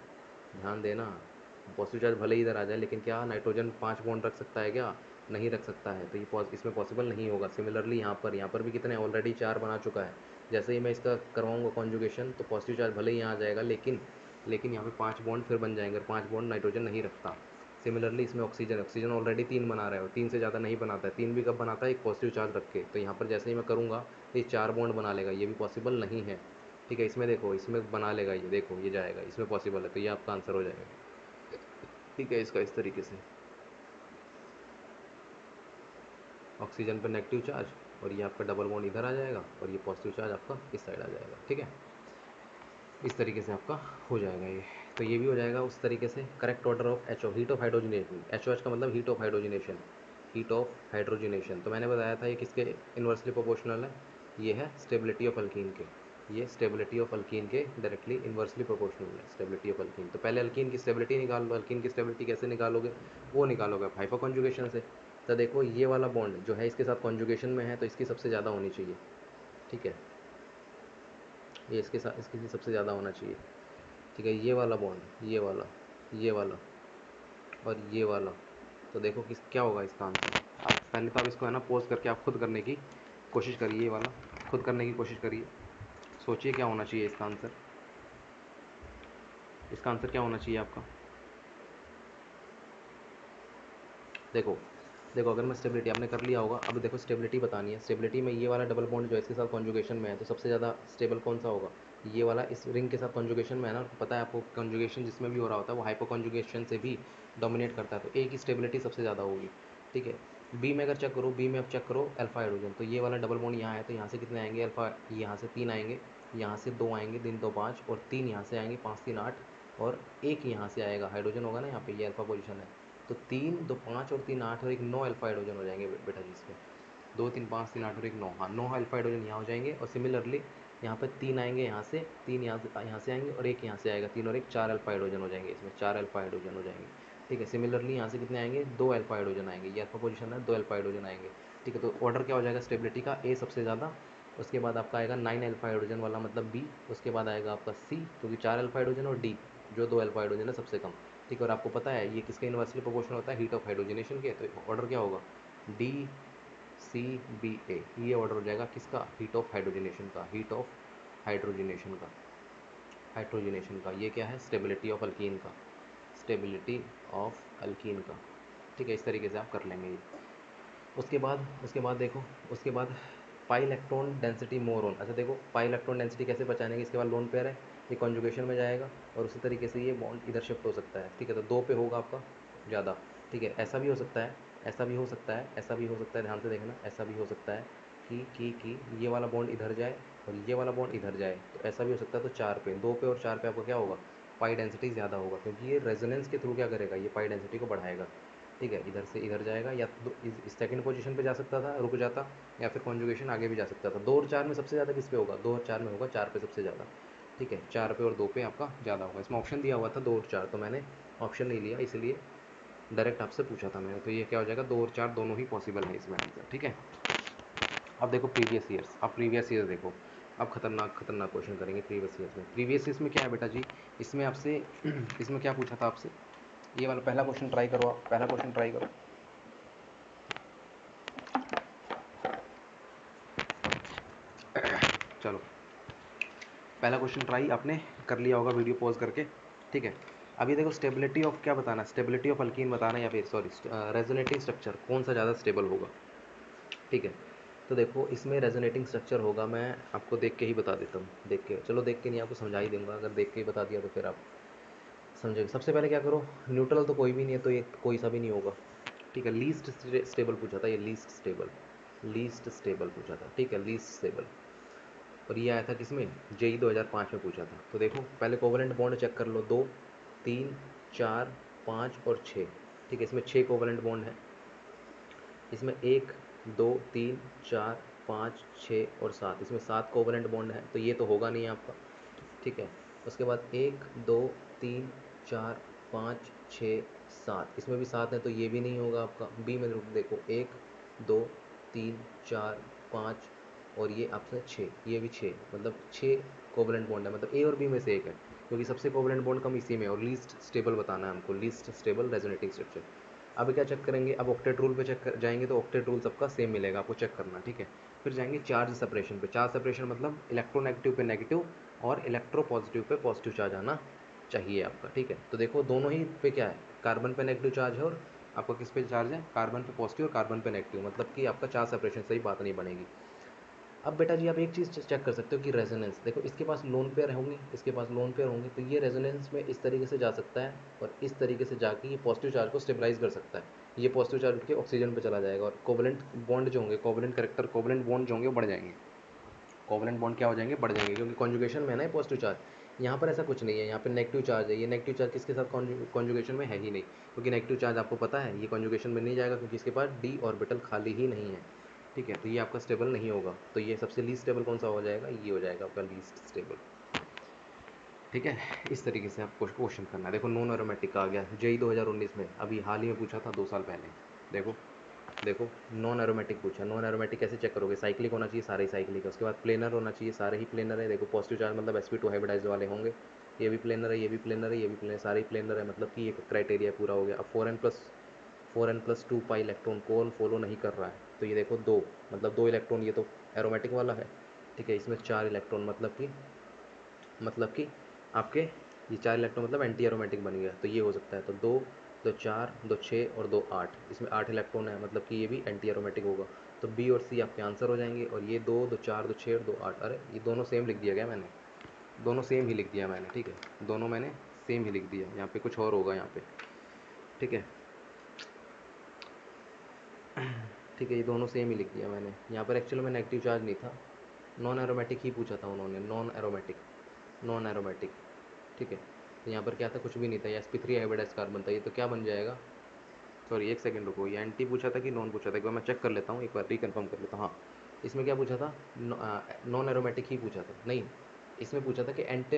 ध्यान देना, पॉजिटिव चार्ज भले ही इधर आ जाए, लेकिन क्या नाइट्रोजन पाँच बॉन्ड रख सकता है क्या, नहीं रख सकता है, तो ये इसमें पॉसिबल नहीं होगा। सिमिलरली यहाँ पर भी कितने ऑलरेडी चार बना चुका है, जैसे ही मैं इसका करवाऊँगा कॉन्जुगेशन तो पॉजिटिव चार्ज भले ही यहाँ आ जाएगा, लेकिन यहाँ पे पाँच बॉन्ड फिर बन जाएंगे, और पाँच बॉन्ड नाइट्रोजन नहीं रखता। सिमिलरली इसमें ऑक्सीजन ऑलरेडी तीन बना रहा है, और तीन से ज़्यादा नहीं बनाता है, तीन भी कब बनाता है, एक पॉजिटिव चार्ज रख के। तो यहाँ पर जैसे ही मैं करूँगा ये चार बॉन्ड बना लेगा, ये भी पॉसिबल नहीं है, ठीक है। इसमें देखो, इसमें बना लेगा, ये देखो ये जाएगा, इसमें पॉसिबल है, तो ये आपका आंसर हो जाएगा, ठीक है। इसका इस तरीके से ऑक्सीजन पर नेगेटिव चार्ज, और ये आपका डबल बॉन्ड इधर आ जाएगा, और ये पॉजिटिव चार्ज आपका इस साइड आ जाएगा, ठीक है। इस तरीके से आपका हो जाएगा ये, तो ये भी हो जाएगा उस तरीके से। Correct order of H O, heat of hydrogenation, H O H का मतलब heat of hydrogenation, heat of hydrogenation. तो मैंने बताया था ये किसके इन्वर्सली प्रोपोर्शनल है, ये है स्टेबिलिटी ऑफ अल्कीन के, ये स्टेबिलिटी ऑफ अल्कीन के डायरेक्टली इन्वर्सली प्रोपोर्शनल है, स्टेबिलिटी ऑफ अल्कीन। तो पहले अल्कीन की स्टेबिलिटी निकाल लो, अल्कीन की स्टेबिलिटी कैसे निकालोगे, वो निकालोगे आप हाइपर कॉन्जुगेशन से। तो देखो ये वाला बॉन्ड जो है इसके साथ कॉन्जुगेशन में है, तो इसकी सबसे ज़्यादा होनी चाहिए, ठीक है, ये इसके साथ इसकी सबसे ज़्यादा होना चाहिए, ठीक है। ये वाला बॉन्ड, ये वाला और ये वाला, तो देखो किस क्या होगा इसका आंसर। आप पहले तो आप इसको है ना पॉज करके आप खुद करने की कोशिश करिए, ये वाला खुद करने की कोशिश करिए, सोचिए क्या होना चाहिए इसका आंसर, इसका आंसर क्या होना चाहिए आपका। देखो देखो, अगर मैं स्टेबिलिटी आपने कर लिया होगा, अब देखो स्टेबिलिटी बतानी है, स्टेबिलिटी में ये वाला डबल बॉन्ड जो है इसके साथ कॉन्जुगेशन में है, तो सबसे ज़्यादा स्टेबल कौन सा होगा, ये वाला इस रिंग के साथ कॉन्जुगेशन में है ना, पता है आपको, कॉन्जुगेशन जिसमें भी हो रहा होता है वो हाइपर कॉन्जुगेशन से भी डोमिनेट करता है, तो ए की स्टेबिलिटी सबसे ज़्यादा होगी, ठीक है। बी में अगर चेक करो, बी में अब चेक करो अल्फा हाइड्रोजन, तो ये वाला डबल बॉन्ड यहाँ है, तो यहाँ से कितने आएंगे अल्फा, यहाँ से तीन आएंगे, यहाँ से दो आएंगे, तीन दो पाँच, और तीन यहाँ से आएंगे, पाँच तीन आठ, और एक यहाँ से आएगा, हाइड्रोजन होगा ना यहाँ पे, ये अल्फा पोजीशन है, तो तीन दो पाँच और तीन आठ, और एक नौ अल्फा हाइड्रोजन हो जाएंगे बेटा जी इसमें, दो तीन पाँच तीन आठ और एक नौ, हाँ नौ अल्फा हाइड्रोजन यहाँ हो जाएंगे। और सिमिलरली यहाँ पर तीन आएंगे यहाँ से, तीन यहाँ से आएंगे, और एक यहाँ से आएगा, तीन और एक चार अल्फा हाइड्रोजन हो जाएंगे, इसमें चार अल्फा हाइड्रोजन हो जाएंगे, ठीक है। सिमिलरली यहाँ से कितने आएंगे, दो अल्फा हाइड्रोजन आएंगे, ये अल्फा पोजीशन है, दो अल्फा हाइड्रोजन आएंगे, ठीक है। तो ऑर्डर क्या हो जाएगा स्टेबिलिटी का, ए सबसे ज़्यादा, उसके बाद आपका आएगा नाइन अल्फा हाइड्रोजन वाला मतलब बी, उसके बाद आएगा आपका सी क्योंकि चार अल्फा हाइड्रोजन, और डी जो दो अल्फा हाइड्रोजन है सबसे कम, ठीक है। और आपको पता है ये किसके इन्वर्सली प्रोपोर्शनल होता है, हीट ऑफ हाइड्रोजनेशन के, तो ऑर्डर क्या होगा, डी सी बी ए, ये ऑर्डर हो जाएगा किसका, हीट ऑफ हाइड्रोजनेशन का, हीट ऑफ हाइड्रोजनेशन का, हाइड्रोजनेशन का। ये क्या है, स्टेबिलिटी ऑफ अल्कीन का, स्टेबिलिटी ऑफ अल्कीन का, ठीक है। इस तरीके से आप कर लेंगे ये। उसके बाद देखो, उसके बाद pi electron density more on, अच्छा देखो पाई इलेक्ट्रॉन डेंसिटी कैसे पहचानेंगे, इसके बाद लोन पेयर है, ये कॉन्जुगेशन में जाएगा, और उसी तरीके से ये बॉन्ड इधर शिफ्ट हो सकता है, ठीक है। तो दो पे होगा आपका ज़्यादा, ठीक है। ऐसा भी हो सकता है, ऐसा भी हो सकता है, ऐसा भी हो सकता है, ध्यान से देखना, ऐसा भी हो सकता है कि ये वाला बॉन्ड इधर जाए और ये वाला बॉन्ड इधर जाए, तो ऐसा भी हो सकता है। तो चार पे, दो पे और चार पे आपका क्या होगा, पाई डेंसिटी ज़्यादा होगा, क्योंकि ये रेजोनेंस के थ्रू क्या करेगा, ये पाई डेंसिटी को बढ़ाएगा, ठीक है। इधर से इधर जाएगा, या तो इस सेकंड पोजीशन पे जा सकता था, रुक जाता, या फिर कॉन्जुगेशन आगे भी जा सकता था। दो और चार में सबसे ज़्यादा किस पे होगा, दो और चार में होगा, चार पे सबसे ज़्यादा, ठीक है। चार पे और दो पे आपका ज़्यादा होगा, इसमें ऑप्शन दिया हुआ था दो और चार, तो मैंने ऑप्शन नहीं लिया, इसलिए डायरेक्ट आपसे पूछा था मैंने। तो ये क्या हो जाएगा, 2 और 4 दोनों ही पॉसिबल है इसमें आंसर, ठीक है। अब देखो प्रीवियस ईयर्स, अब प्रीवियस ईयर देखो, अब खतरनाक खतरनाक क्वेश्चन करेंगे प्रीवियस ईयर्स में। प्रीवियस ईयर्स में क्या है बेटा जी, इसमें आपसे इसमें क्या पूछा था आपसे, ये वाला पहला क्वेश्चन ट्राई करो आप, पहला क्वेश्चन ट्राई करो। चलो पहला क्वेश्चन ट्राई आपने कर लिया होगा वीडियो पॉज करके, ठीक है। अब ये देखो स्टेबिलिटी ऑफ क्या बताना, स्टेबिलिटी ऑफ अल्कीन बताना, या फिर सॉरी रेजोनेटिंग स्ट्रक्चर कौन सा ज़्यादा स्टेबल होगा, ठीक है। तो देखो इसमें रेजोनेटिंग स्ट्रक्चर होगा, मैं आपको देख के ही बता देता हूँ, देख के, चलो देख के नहीं आपको समझा ही दूंगा, अगर देख के ही बता दिया तो फिर आप समझेंगे। सबसे पहले क्या करो, न्यूट्रल तो कोई भी नहीं है, तो ये कोई सा भी नहीं होगा, ठीक है। लीस्ट स्टेबल पूछा था, ये लीस्ट स्टेबल, लीस्ट स्टेबल पूछा था, ठीक है, लीस्ट स्टेबल। और ये आया था किसमें, जेई 2005 में पूछा था। तो देखो पहले कोवलेंट बॉन्ड चेक कर लो, 2 3 4 5 और 6, ठीक है। इसमें 6 कोवलेंट बॉन्ड है, इसमें 1 2 3 4 5 6 और 7, इसमें 7 कोवलेंट बॉन्ड है, तो ये तो होगा नहीं आपका, ठीक है। उसके बाद 1 2 3 4 5 6 7, इसमें भी 7 है, तो ये भी नहीं होगा आपका। बी में देखो 1 2 3 4 5 और ये आपसे 6, ये भी 6, मतलब 6 कोवलेंट बॉन्ड है, मतलब ए और बी में से एक है, क्योंकि सबसे कोवलेंट बॉन्ड कम इसी में है, और लीस्ट स्टेबल बताना है हमको, लीस्ट स्टेबल रेजोनेटिंग स्ट्रक्चर। अब क्या चेक करेंगे, अब ऑक्टेट रूल पे चेक कर जाएंगे, तो ऑक्टेट रूल सबका सेम मिलेगा, आपको चेक करना, ठीक है। फिर जाएंगे चार्ज सेपरेशन पे, चार्ज सेपरेशन मतलब इलेक्ट्रोनेगेटिव पे नेगेटिव और electro positive pay positive charge आना चाहिए आपका, ठीक है। तो देखो दोनों ही पे क्या है, कार्बन पे नेगेटिव चार्ज है, और आपका किस पे चार्ज है, कार्बन पे पॉजिटिव और कार्बन पे नेगेटिव, मतलब कि आपका चार्ज सेपरेशन से ही बात नहीं बनेगी। अब बेटा जी आप एक चीज़ चेक कर सकते हो कि रेजोनेंस, देखो इसके पास लोन पेयर होंगे, इसके पास लोन पेयर होंगे, तो ये रेजोनेंस में इस तरीके से जा सकता है, और इस तरीके से जाके ये पॉजिटिव चार्ज को स्टेबलाइज कर सकता है, ये पॉजिटिव चार्ज उठ के ऑक्सीजन पे चला जाएगा, और कोवलेंट बॉन्ड जो होंगे, कोवलेंट करेक्टर, कोवलेंट बॉन्ड जो होंगे वो बढ़ जाएंगे, कोवलेंट बॉन्ड क्या हो जाएंगे, बढ़ जाएंगे, क्योंकि कॉन्जुगेशन में है ना ये पॉजिटिव चार्ज। यहाँ पर ऐसा कुछ नहीं है, यहाँ पे नेगेटिव चार्ज है, ये नेगेटिव चार्ज किसके साथ कॉन्जुगेशन में है ही नहीं, क्योंकि नेगेटिव चार्ज आपको पता है ये कॉन्जुगेशन में नहीं जाएगा, क्योंकि इसके पास डी ऑर्बिटल खाली ही नहीं है, ठीक है। तो ये आपका स्टेबल नहीं होगा, तो ये सबसे लीस्ट स्टेबल कौन सा हो जाएगा, ये हो जाएगा आपका लीस्ट स्टेबल, ठीक है। इस तरीके से आपको क्वेश्चन करना है। देखो नॉन एरोमेटिक का आ गया जेई 2019 में, अभी हाल ही में पूछा था 2 साल पहले। देखो देखो नॉन एरोमेटिक पूछा, नॉन एरोमेटिक कैसे चेक करोगे, साइक्लिक होना चाहिए, सारे साइक्लिक है, उसके बाद प्लेनर होना चाहिए, सारे ही प्लेनर है। देखो पॉजिटिव चार्ज मतलब sp2 हाइब्रिडाइज वाले होंगे, ये भी प्लेनर है, ये भी प्लेनर है, ये भी प्लेनर, सारे ही प्लेनर है, मतलब कि ये क्राइटेरिया पूरा हो गया। अब 4n+2 पाई इलेक्ट्रॉन कौन फॉलो नहीं कर रहा है, तो ये देखो 2, मतलब 2 इलेक्ट्रॉन, ये तो एरोमेटिक वाला है, ठीक है। इसमें 4 इलेक्ट्रॉन, मतलब कि आपके ये 4 इलेक्ट्रॉन मतलब एंटी एरोमेटिक बन गया, तो ये हो सकता है। तो 2 2 4 2 6 और 2 8, इसमें 8 इलेक्ट्रॉन है, मतलब कि ये भी एंटी एरोमेटिक होगा। तो बी और सी आपके आंसर हो जाएंगे, और ये 2 2 4 2 6 और 2 8, अरे ये दोनों सेम लिख दिया गया मैंने, दोनों सेम ही लिख दिया मैंने, ठीक है, दोनों मैंने सेम ही लिख दिया, यहाँ पे कुछ और होगा यहाँ पे, ठीक है। ठीक है, ये दोनों सेम ही लिख दिया मैंने, यहाँ पर एक्चुअल में नेगेटिव चार्ज नहीं था, नॉन एरोमेटिक ही पूछा था उन्होंने, नॉन एरोमेटिक, नॉन एरोमेटिक, ठीक है। तो यहाँ पर क्या था, कुछ भी नहीं था, ये sp3 हाइब्रिडाइज कार्बन था, ये तो क्या बन जाएगा, सॉरी एक सेकंड रुको, ये एंटी पूछा था कि नॉन पूछा था, एक बार मैं चेक कर लेता हूँ, एक बार रिकन्फर्म कर लेता हूँ। हाँ, इसमें क्या पूछा था, नॉन एरोमेटिक ही पूछा था, नहीं, इसमें पूछा था कि एंटे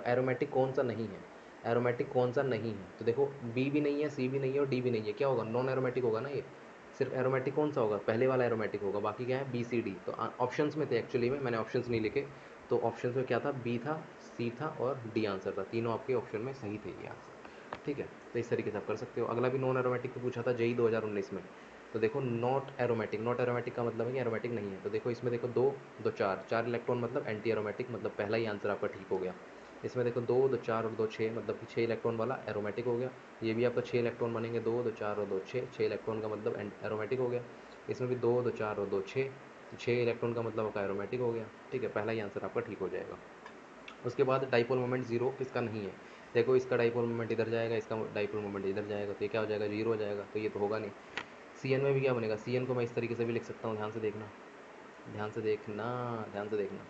एरोमेटिक कौन सा नहीं है, एरोमेटिक कौन सा नहीं है। तो देखो बी भी नहीं है, सी भी नहीं है और डी भी नहीं है, क्या होगा, नॉन एरोमेटिक होगा ना ये। सिर्फ एरोमेटिक कौन सा होगा, पहले वाला एरोमेटिक होगा, बाकी क्या है, बी सी डी। तो ऑप्शंस में थे एक्चुअली में, मैंने ऑप्शंस नहीं लिखे, तो ऑप्शंस में क्या था, बी था, सी था और डी आंसर था, तीनों आपके ऑप्शन में सही थे ये आंसर, ठीक है। तो इस तरीके से आप कर सकते हो। अगला भी नॉन एरोमेटिक पे पूछा था जेई 2019 में, तो देखो नॉट एरोमेटिक, नॉट एरोमेटिक का मतलब है कि एरोमेटिक नहीं है। तो देखो इसमें देखो 2 2 4, 4 इलेक्ट्रॉन मतलब एंटी एरोमेटिक, मतलब पहला ही आंसर आपका ठीक हो गया। इसमें देखो 2 2 4 और 2 6, मतलब कि 6 इलेक्ट्रॉन वाला एरोमेटिक हो गया। ये भी आपका 6 इलेक्ट्रॉन बनेंगे, 2 2 4 और 2 6, 6 इलेक्ट्रॉन का मतलब एरोमेटिक हो गया। इसमें भी 2 2 4 और 2 6, 6 इलेक्ट्रॉन का मतलब आपका एरोमेटिक हो गया, ठीक है, पहला ही आंसर आपका ठीक हो जाएगा। उसके बाद डाइपोल मोमेंट जीरो किसका नहीं है, देखो इसका डाइपोल मोमेंट इधर जाएगा, इसका डाइपोल मोमेंट इधर जाएगा, तो ये क्या हो जाएगा, जीरो हो जाएगा, तो ये तो होगा नहीं। सी एन में भी क्या बनेगा, सी एन को मैं इस तरीके से भी लिख सकता हूँ, ध्यान से देखना, ध्यान से देखना, ध्यान से देखना।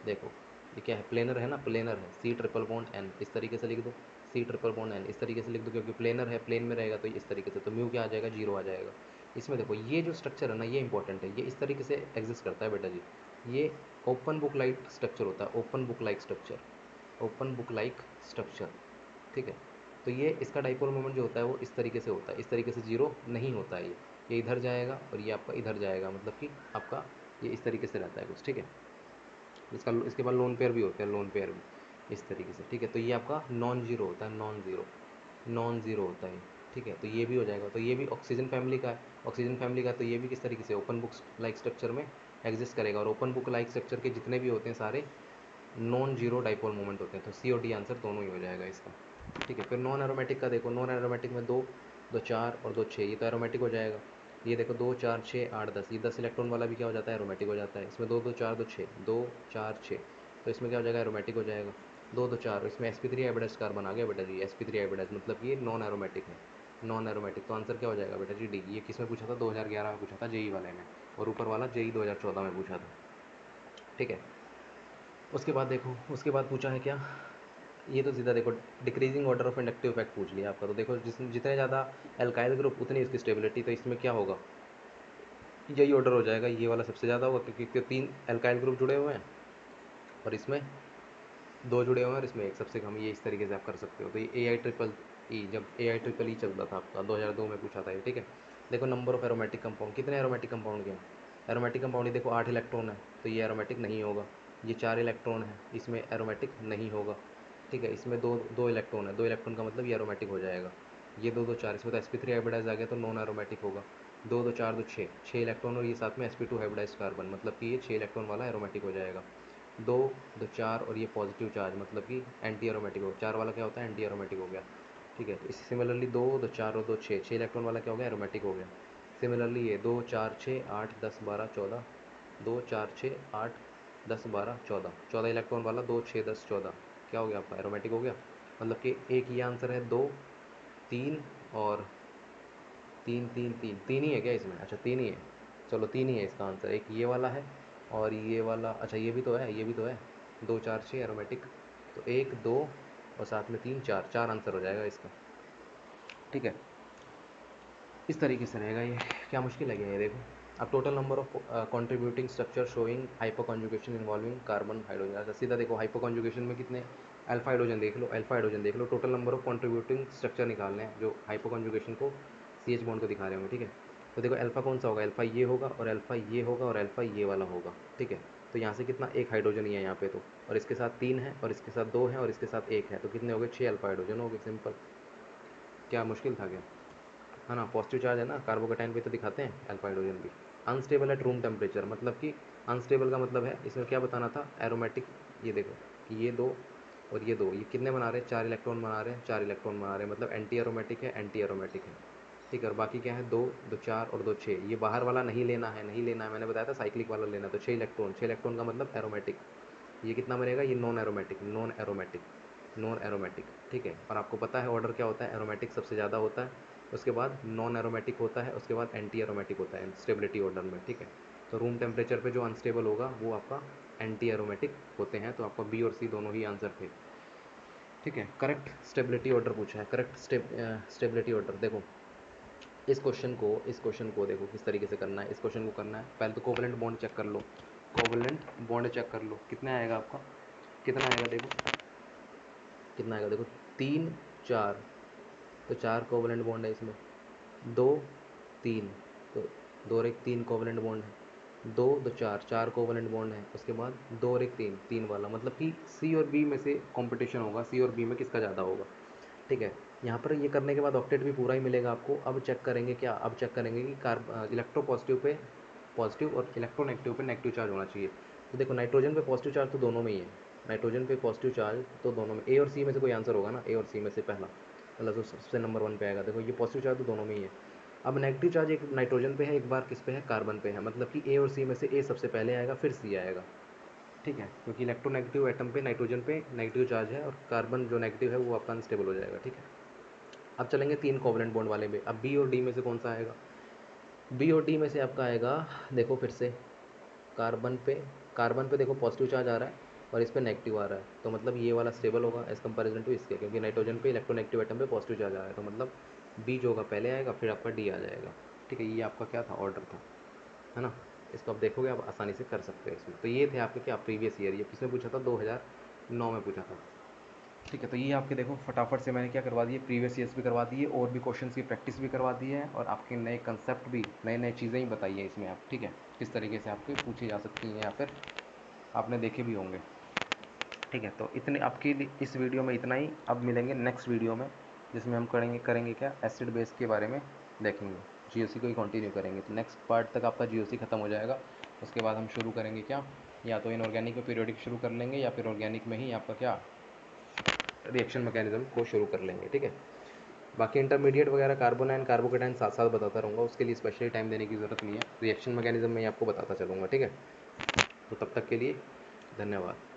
देखो ये क्या है, प्लेनर है ना, प्लेनर है, सी ट्रिपल बॉन्ड एन, इस तरीके से लिख दो, सी ट्रिपल बॉन्ड एन इस तरीके से लिख दो, क्योंकि प्लेनर है, प्लेन में रहेगा, तो इस तरीके से, तो म्यू क्या आ जाएगा, जीरो आ जाएगा। इसमें देखो ये जो स्ट्रक्चर है ना, ये इंपॉर्टेंट है, ये इस तरीके से एग्जिस्ट करता है बेटा जी, ये ओपन बुक लाइक स्ट्रक्चर होता है, open book like structure, open book like structure, ठीक है। तो ये इसका डाइपोल मोमेंट जो होता है वो इस तरीके से होता है, इस तरीके से जीरो नहीं होता है ये इधर जाएगा और ये आपका इधर जाएगा, मतलब कि आपका ये इस तरीके से रहता है कुछ, ठीक है। इसके बाद लोन पेयर भी होते हैं, लोन पेयर भी इस तरीके से, ठीक है। तो ये आपका नॉन जीरो होता है, नॉन ज़ीरो होता है, ठीक है। तो ये भी हो जाएगा। तो ये भी ऑक्सीजन फैमिली का है, ऑक्सीजन फैमिली का। तो ये भी किस तरीके से ओपन बुक लाइक स्ट्रक्चर में एग्जिस्ट करेगा, और ओपन बुक लाइक स्ट्रक्चर के जितने भी होते हैं सारे नॉन जीरो डाइपोल मोमेंट होते हैं। तो सी और डी आंसर दोनों ही हो जाएगा इसका, ठीक है। फिर नॉन एरोमेटिक का देखो, नॉन एरोमेटिक में दो, दो चार और दो छः, ये तो एरोमेटिक हो जाएगा। ये देखो दो चार छः आठ दस, ये 10 इलेक्ट्रॉन वाला भी क्या हो जाता है, एरोमेटिक हो जाता है। इसमें दो दो चार दो छः, दो चार छः, तो इसमें क्या हो जाएगा, एरोमेटिक हो जाएगा। दो दो चार, इसमें sp3 हाइब्रिडाइज्ड कार्बन आ गया बेटा जी, sp3 हाइब्रिडाइज्ड, मतलब ये नॉन एरोमेटिक है, नॉन एरोमेटिक। तो आंसर क्या हो जाएगा बेटा जी, डी। ये किस में पूछा था, 2011 में पूछा था, जेई वाले में, और ऊपर वाला जेई 2014 में पूछा था, ठीक है। उसके बाद देखो, उसके बाद पूछा है क्या, ये तो सीधा देखो decreasing order of inductive effect पूछ लिया आपका। तो देखो जितने ज़्यादा एल्काइल ग्रुप उतनी उसकी स्टेबिलिटी। तो इसमें क्या होगा, यही ऑर्डर हो जाएगा, ये वाला सबसे ज़्यादा होगा, क्योंकि तीन एल्काइल ग्रुप जुड़े हुए हैं और इसमें दो जुड़े हुए हैं और इसमें एक सबसे कम। ये इस तरीके से आप कर सकते हो। तो ये AIEEE, जब AIEEE चलता था आपका 2002 में पूछा था ये, ठीक है। देखो नंबर ऑफ एरोमेटिक कंपाउंड, कितने एरोमेटिक कंपाउंड के हैं, एरोमेटिक कंपाउंड ये देखो 8 इलेक्ट्रॉन है, तो ये एरोमेटिक नहीं होगा। ये 4 इलेक्ट्रॉन है, इसमें एरोमेटिक नहीं होगा, ठीक है। इसमें दो दो इलेक्ट्रॉन है, दो इलेक्ट्रॉन का मतलब ये एरोमेटिक हो जाएगा। ये दो दो चार, इसमें तो sp3 हाइब्रिडाइज आ गया, तो नॉन एरोमेटिक होगा। दो दो चार दो छः, छः इलेक्ट्रॉन, और ये साथ में sp2 हाइब्रिडाइज कार्बन, मतलब कि ये 6 इलेक्ट्रॉन वाला एरोमेटिक हो जाएगा। दो दो चार और ये पॉजिटिव चार्ज, मतलब कि एंटी एरोमेटिक हो, चार वाला क्या होता है, एंटी एरोमेटिक हो गया, ठीक है। तो इसी सिमिलरली दो दो चार और दो छः, छः इलेक्ट्रॉन वाला क्या हो गया, एरोमेटिक हो गया। सिमिलरली ये दो चार छः आठ दस बारह चौदह, दो चार छः आठ दस बारह चौदह, चौदह इलेक्ट्रॉन वाला दो छः दस चौदह, क्या हो गया आपका, एरोमेटिक हो गया। मतलब कि एक ये आंसर है, दो तीन और तीन तीन तीन, तीन ही है क्या इसमें, अच्छा तीन ही है, चलो तीन ही है इसका आंसर। एक ये वाला है और ये वाला, अच्छा ये भी तो है, ये भी तो है, दो चार छः एरोमेटिक। तो एक दो और साथ में तीन, चार, चार आंसर हो जाएगा इसका, ठीक है। इस तरीके से रहेगा ये। क्या मुश्किल है क्या ये, देखो। अब total number of contributing structure showing hyper conjugation involving carbon hydrogen. अच्छा सीधा देखो, हाइपर कॉन्जुगेशन में कितने अल्फा हाइड्रोजन देख लो, अल्फा हाइड्रोजन देख लो। Total number of contributing structure निकालने हैं जो हाइपर कॉन्जुगेशन को CH बॉन्ड को दिखा रहे होंगे, ठीक है। तो देखो अल्फा कौन सा होगा, अल्फा ये होगा और अल्फा ये होगा और अल्फा ये वाला होगा, ठीक है। तो यहाँ से कितना, एक हाइड्रोजन ही है यहाँ पे, तो और इसके साथ तीन है और इसके साथ दो है और इसके साथ एक है, तो कितने हो गए, 6 अल्फा हाइड्रोजन हो गए, सिंपल। क्या मुश्किल था क्या, है ना। पॉजिटिव चार्ज है ना, कार्बोकेटाइन पे तो दिखाते हैं अल्फा हाइड्रोजन भी। अनस्टेबल एट रूम टेम्परेचर, मतलब कि अनस्टेबल का मतलब है, इसमें क्या बताना था, एरोमेटिक। ये देखो कि ये दो और ये दो, ये कितने बना रहे हैं, चार इलेक्ट्रॉन बना रहे हैं, चार इलेक्ट्रॉन बना रहे हैं, मतलब एंटी एरोमेटिक है, एंटी एरोमेटिक है, ठीक है। और बाकी क्या है, दो दो चार और दो छः, ये बाहर वाला नहीं लेना है, नहीं लेना है, मैंने बताया था साइक्लिक वाला लेना है। तो छः इलेक्ट्रॉन, छः इलेक्ट्रॉन का मतलब एरोमेटिक। ये कितना बनेगा, ये non aromatic, non aromatic, non aromatic, ठीक है। और आपको पता है ऑर्डर क्या होता है, एरोमेटिक सबसे ज़्यादा होता है, उसके बाद नॉन एरोमेटिक होता है, उसके बाद एंटी एरोमेटिक होता है स्टेबिलिटी ऑर्डर में, ठीक है। तो रूम टेम्परेचर पे जो अनस्टेबल होगा वो आपका एंटी एरोमेटिक होते हैं। तो आपका बी और सी दोनों ही आंसर थे, ठीक है। करेक्ट स्टेबिलिटी ऑर्डर पूछा है, करेक्ट स्टेबिलिटी ऑर्डर। देखो इस क्वेश्चन को देखो किस तरीके से करना है। इस क्वेश्चन को करना है, पहले तो कोवलेंट बॉन्ड चेक कर लो, कोवलेंट बॉन्ड चेक कर लो, कितना आएगा आपका, कितना आएगा देखो, कितना आएगा देखो, तीन चार, तो चार कोवलेंट बॉन्ड है इसमें, दो तीन, तो दो और एक तीन कोवलेंट बॉन्ड है, दो दो चार, चार कोवलेंट बॉन्ड है, उसके बाद दो और एक तीन, तीन वाला, मतलब कि सी और बी में से कंपटीशन होगा, सी और बी में किसका ज़्यादा होगा, ठीक है। यहाँ पर ये करने के बाद ऑक्टेट भी पूरा ही मिलेगा आपको। अब चेक करेंगे क्या, अब चेक करेंगे कि इलेक्ट्रो पॉजिटिव पे पॉजिटिव और इलेक्ट्रोनेगेटिव पे नेगेटिव चार्ज होना चाहिए। तो देखो नाइट्रोजन पे पॉजिटिव चार्ज तो दोनों में ही है, नाइट्रोजन पे पॉजिटिव चार्ज तो दोनों में, ए और सी में से कोई आंसर होगा ना, ए और सी में से पहला, मतलब जो सबसे नंबर वन पे आएगा। देखो ये पॉजिटिव चार्ज तो दोनों में ही है। अब नेगेटिव चार्ज एक नाइट्रोजन पे है, एक बार किस पे है, कार्बन पे है, मतलब कि ए और सी में से ए सबसे पहले आएगा फिर सी आएगा, ठीक है। क्योंकि इलेक्ट्रोनेगेटिव एटम पे नाइट्रोजन पे नेगेटिव चार्ज है और कार्बन जो नेगेटिव है वो आपका अनस्टेबल हो जाएगा, ठीक है। अब चलेंगे तीन कोवलेंट बॉन्ड वाले में। अब बी और डी में से कौन सा आएगा, बी और डी में से आपका आएगा, देखो फिर से कार्बन पे, कार्बन पे देखो पॉजिटिव चार्ज आ रहा है और इस पे नेगेटिव आ रहा है, तो मतलब ये वाला स्टेबल होगा एज कंपेरिजन टू इसके, क्योंकि नाइट्रोजन पे इलेक्ट्रोनेगेटिव एटम पे पॉजिटिव चार्ज आ रहा है, तो मतलब बी जो होगा पहले आएगा फिर आपका डी आ जाएगा, ठीक है। ये आपका क्या था, ऑर्डर था, है ना। इसको आप देखोगे आप आसानी से कर सकते हो इसमें। तो ये थे आपके क्या प्रीवियस ईयर, ये किसने पूछा था, 2009 में पूछा था। ठीक है, तो ये आपके देखो फटाफट से मैंने क्या करवा दिए, प्रीवियस ईयर्स भी करवा दिए और भी क्वेश्चंस की प्रैक्टिस भी करवा दी है और आपके नए कंसेप्ट भी, नए नए चीज़ें ही बताई है इसमें आप, ठीक है, किस तरीके से आपके पूछी जा सकती हैं या फिर आपने देखे भी होंगे। ठीक है, तो इतने आपके लिए इस वीडियो में इतना ही। अब मिलेंगे नेक्स्ट वीडियो में, जिसमें हम करेंगे करेंगे क्या, एसिड बेस के बारे में देखेंगे, जीओसी को ही कंटिन्यू करेंगे। तो नेक्स्ट पार्ट तक आपका जीओसी ख़त्म हो जाएगा। उसके बाद हम शुरू करेंगे क्या, या तो इनऑर्गेनिक में पीरियोडिक शुरू कर लेंगे या फिर ऑर्गेनिक में ही आपका क्या रिएक्शन मैकेनिज्म को शुरू कर लेंगे। ठीक है, बाकी इंटरमीडिएट वगैरह कार्बोन एंड कार्बोकेटाइन साथ साथ बताता रहूँगा, उसके लिए स्पेशली टाइम देने की ज़रूरत नहीं है, रिएक्शन मैकेनिज्म में ही आपको बताता चलूँगा। ठीक है, तो तब तक के लिए धन्यवाद।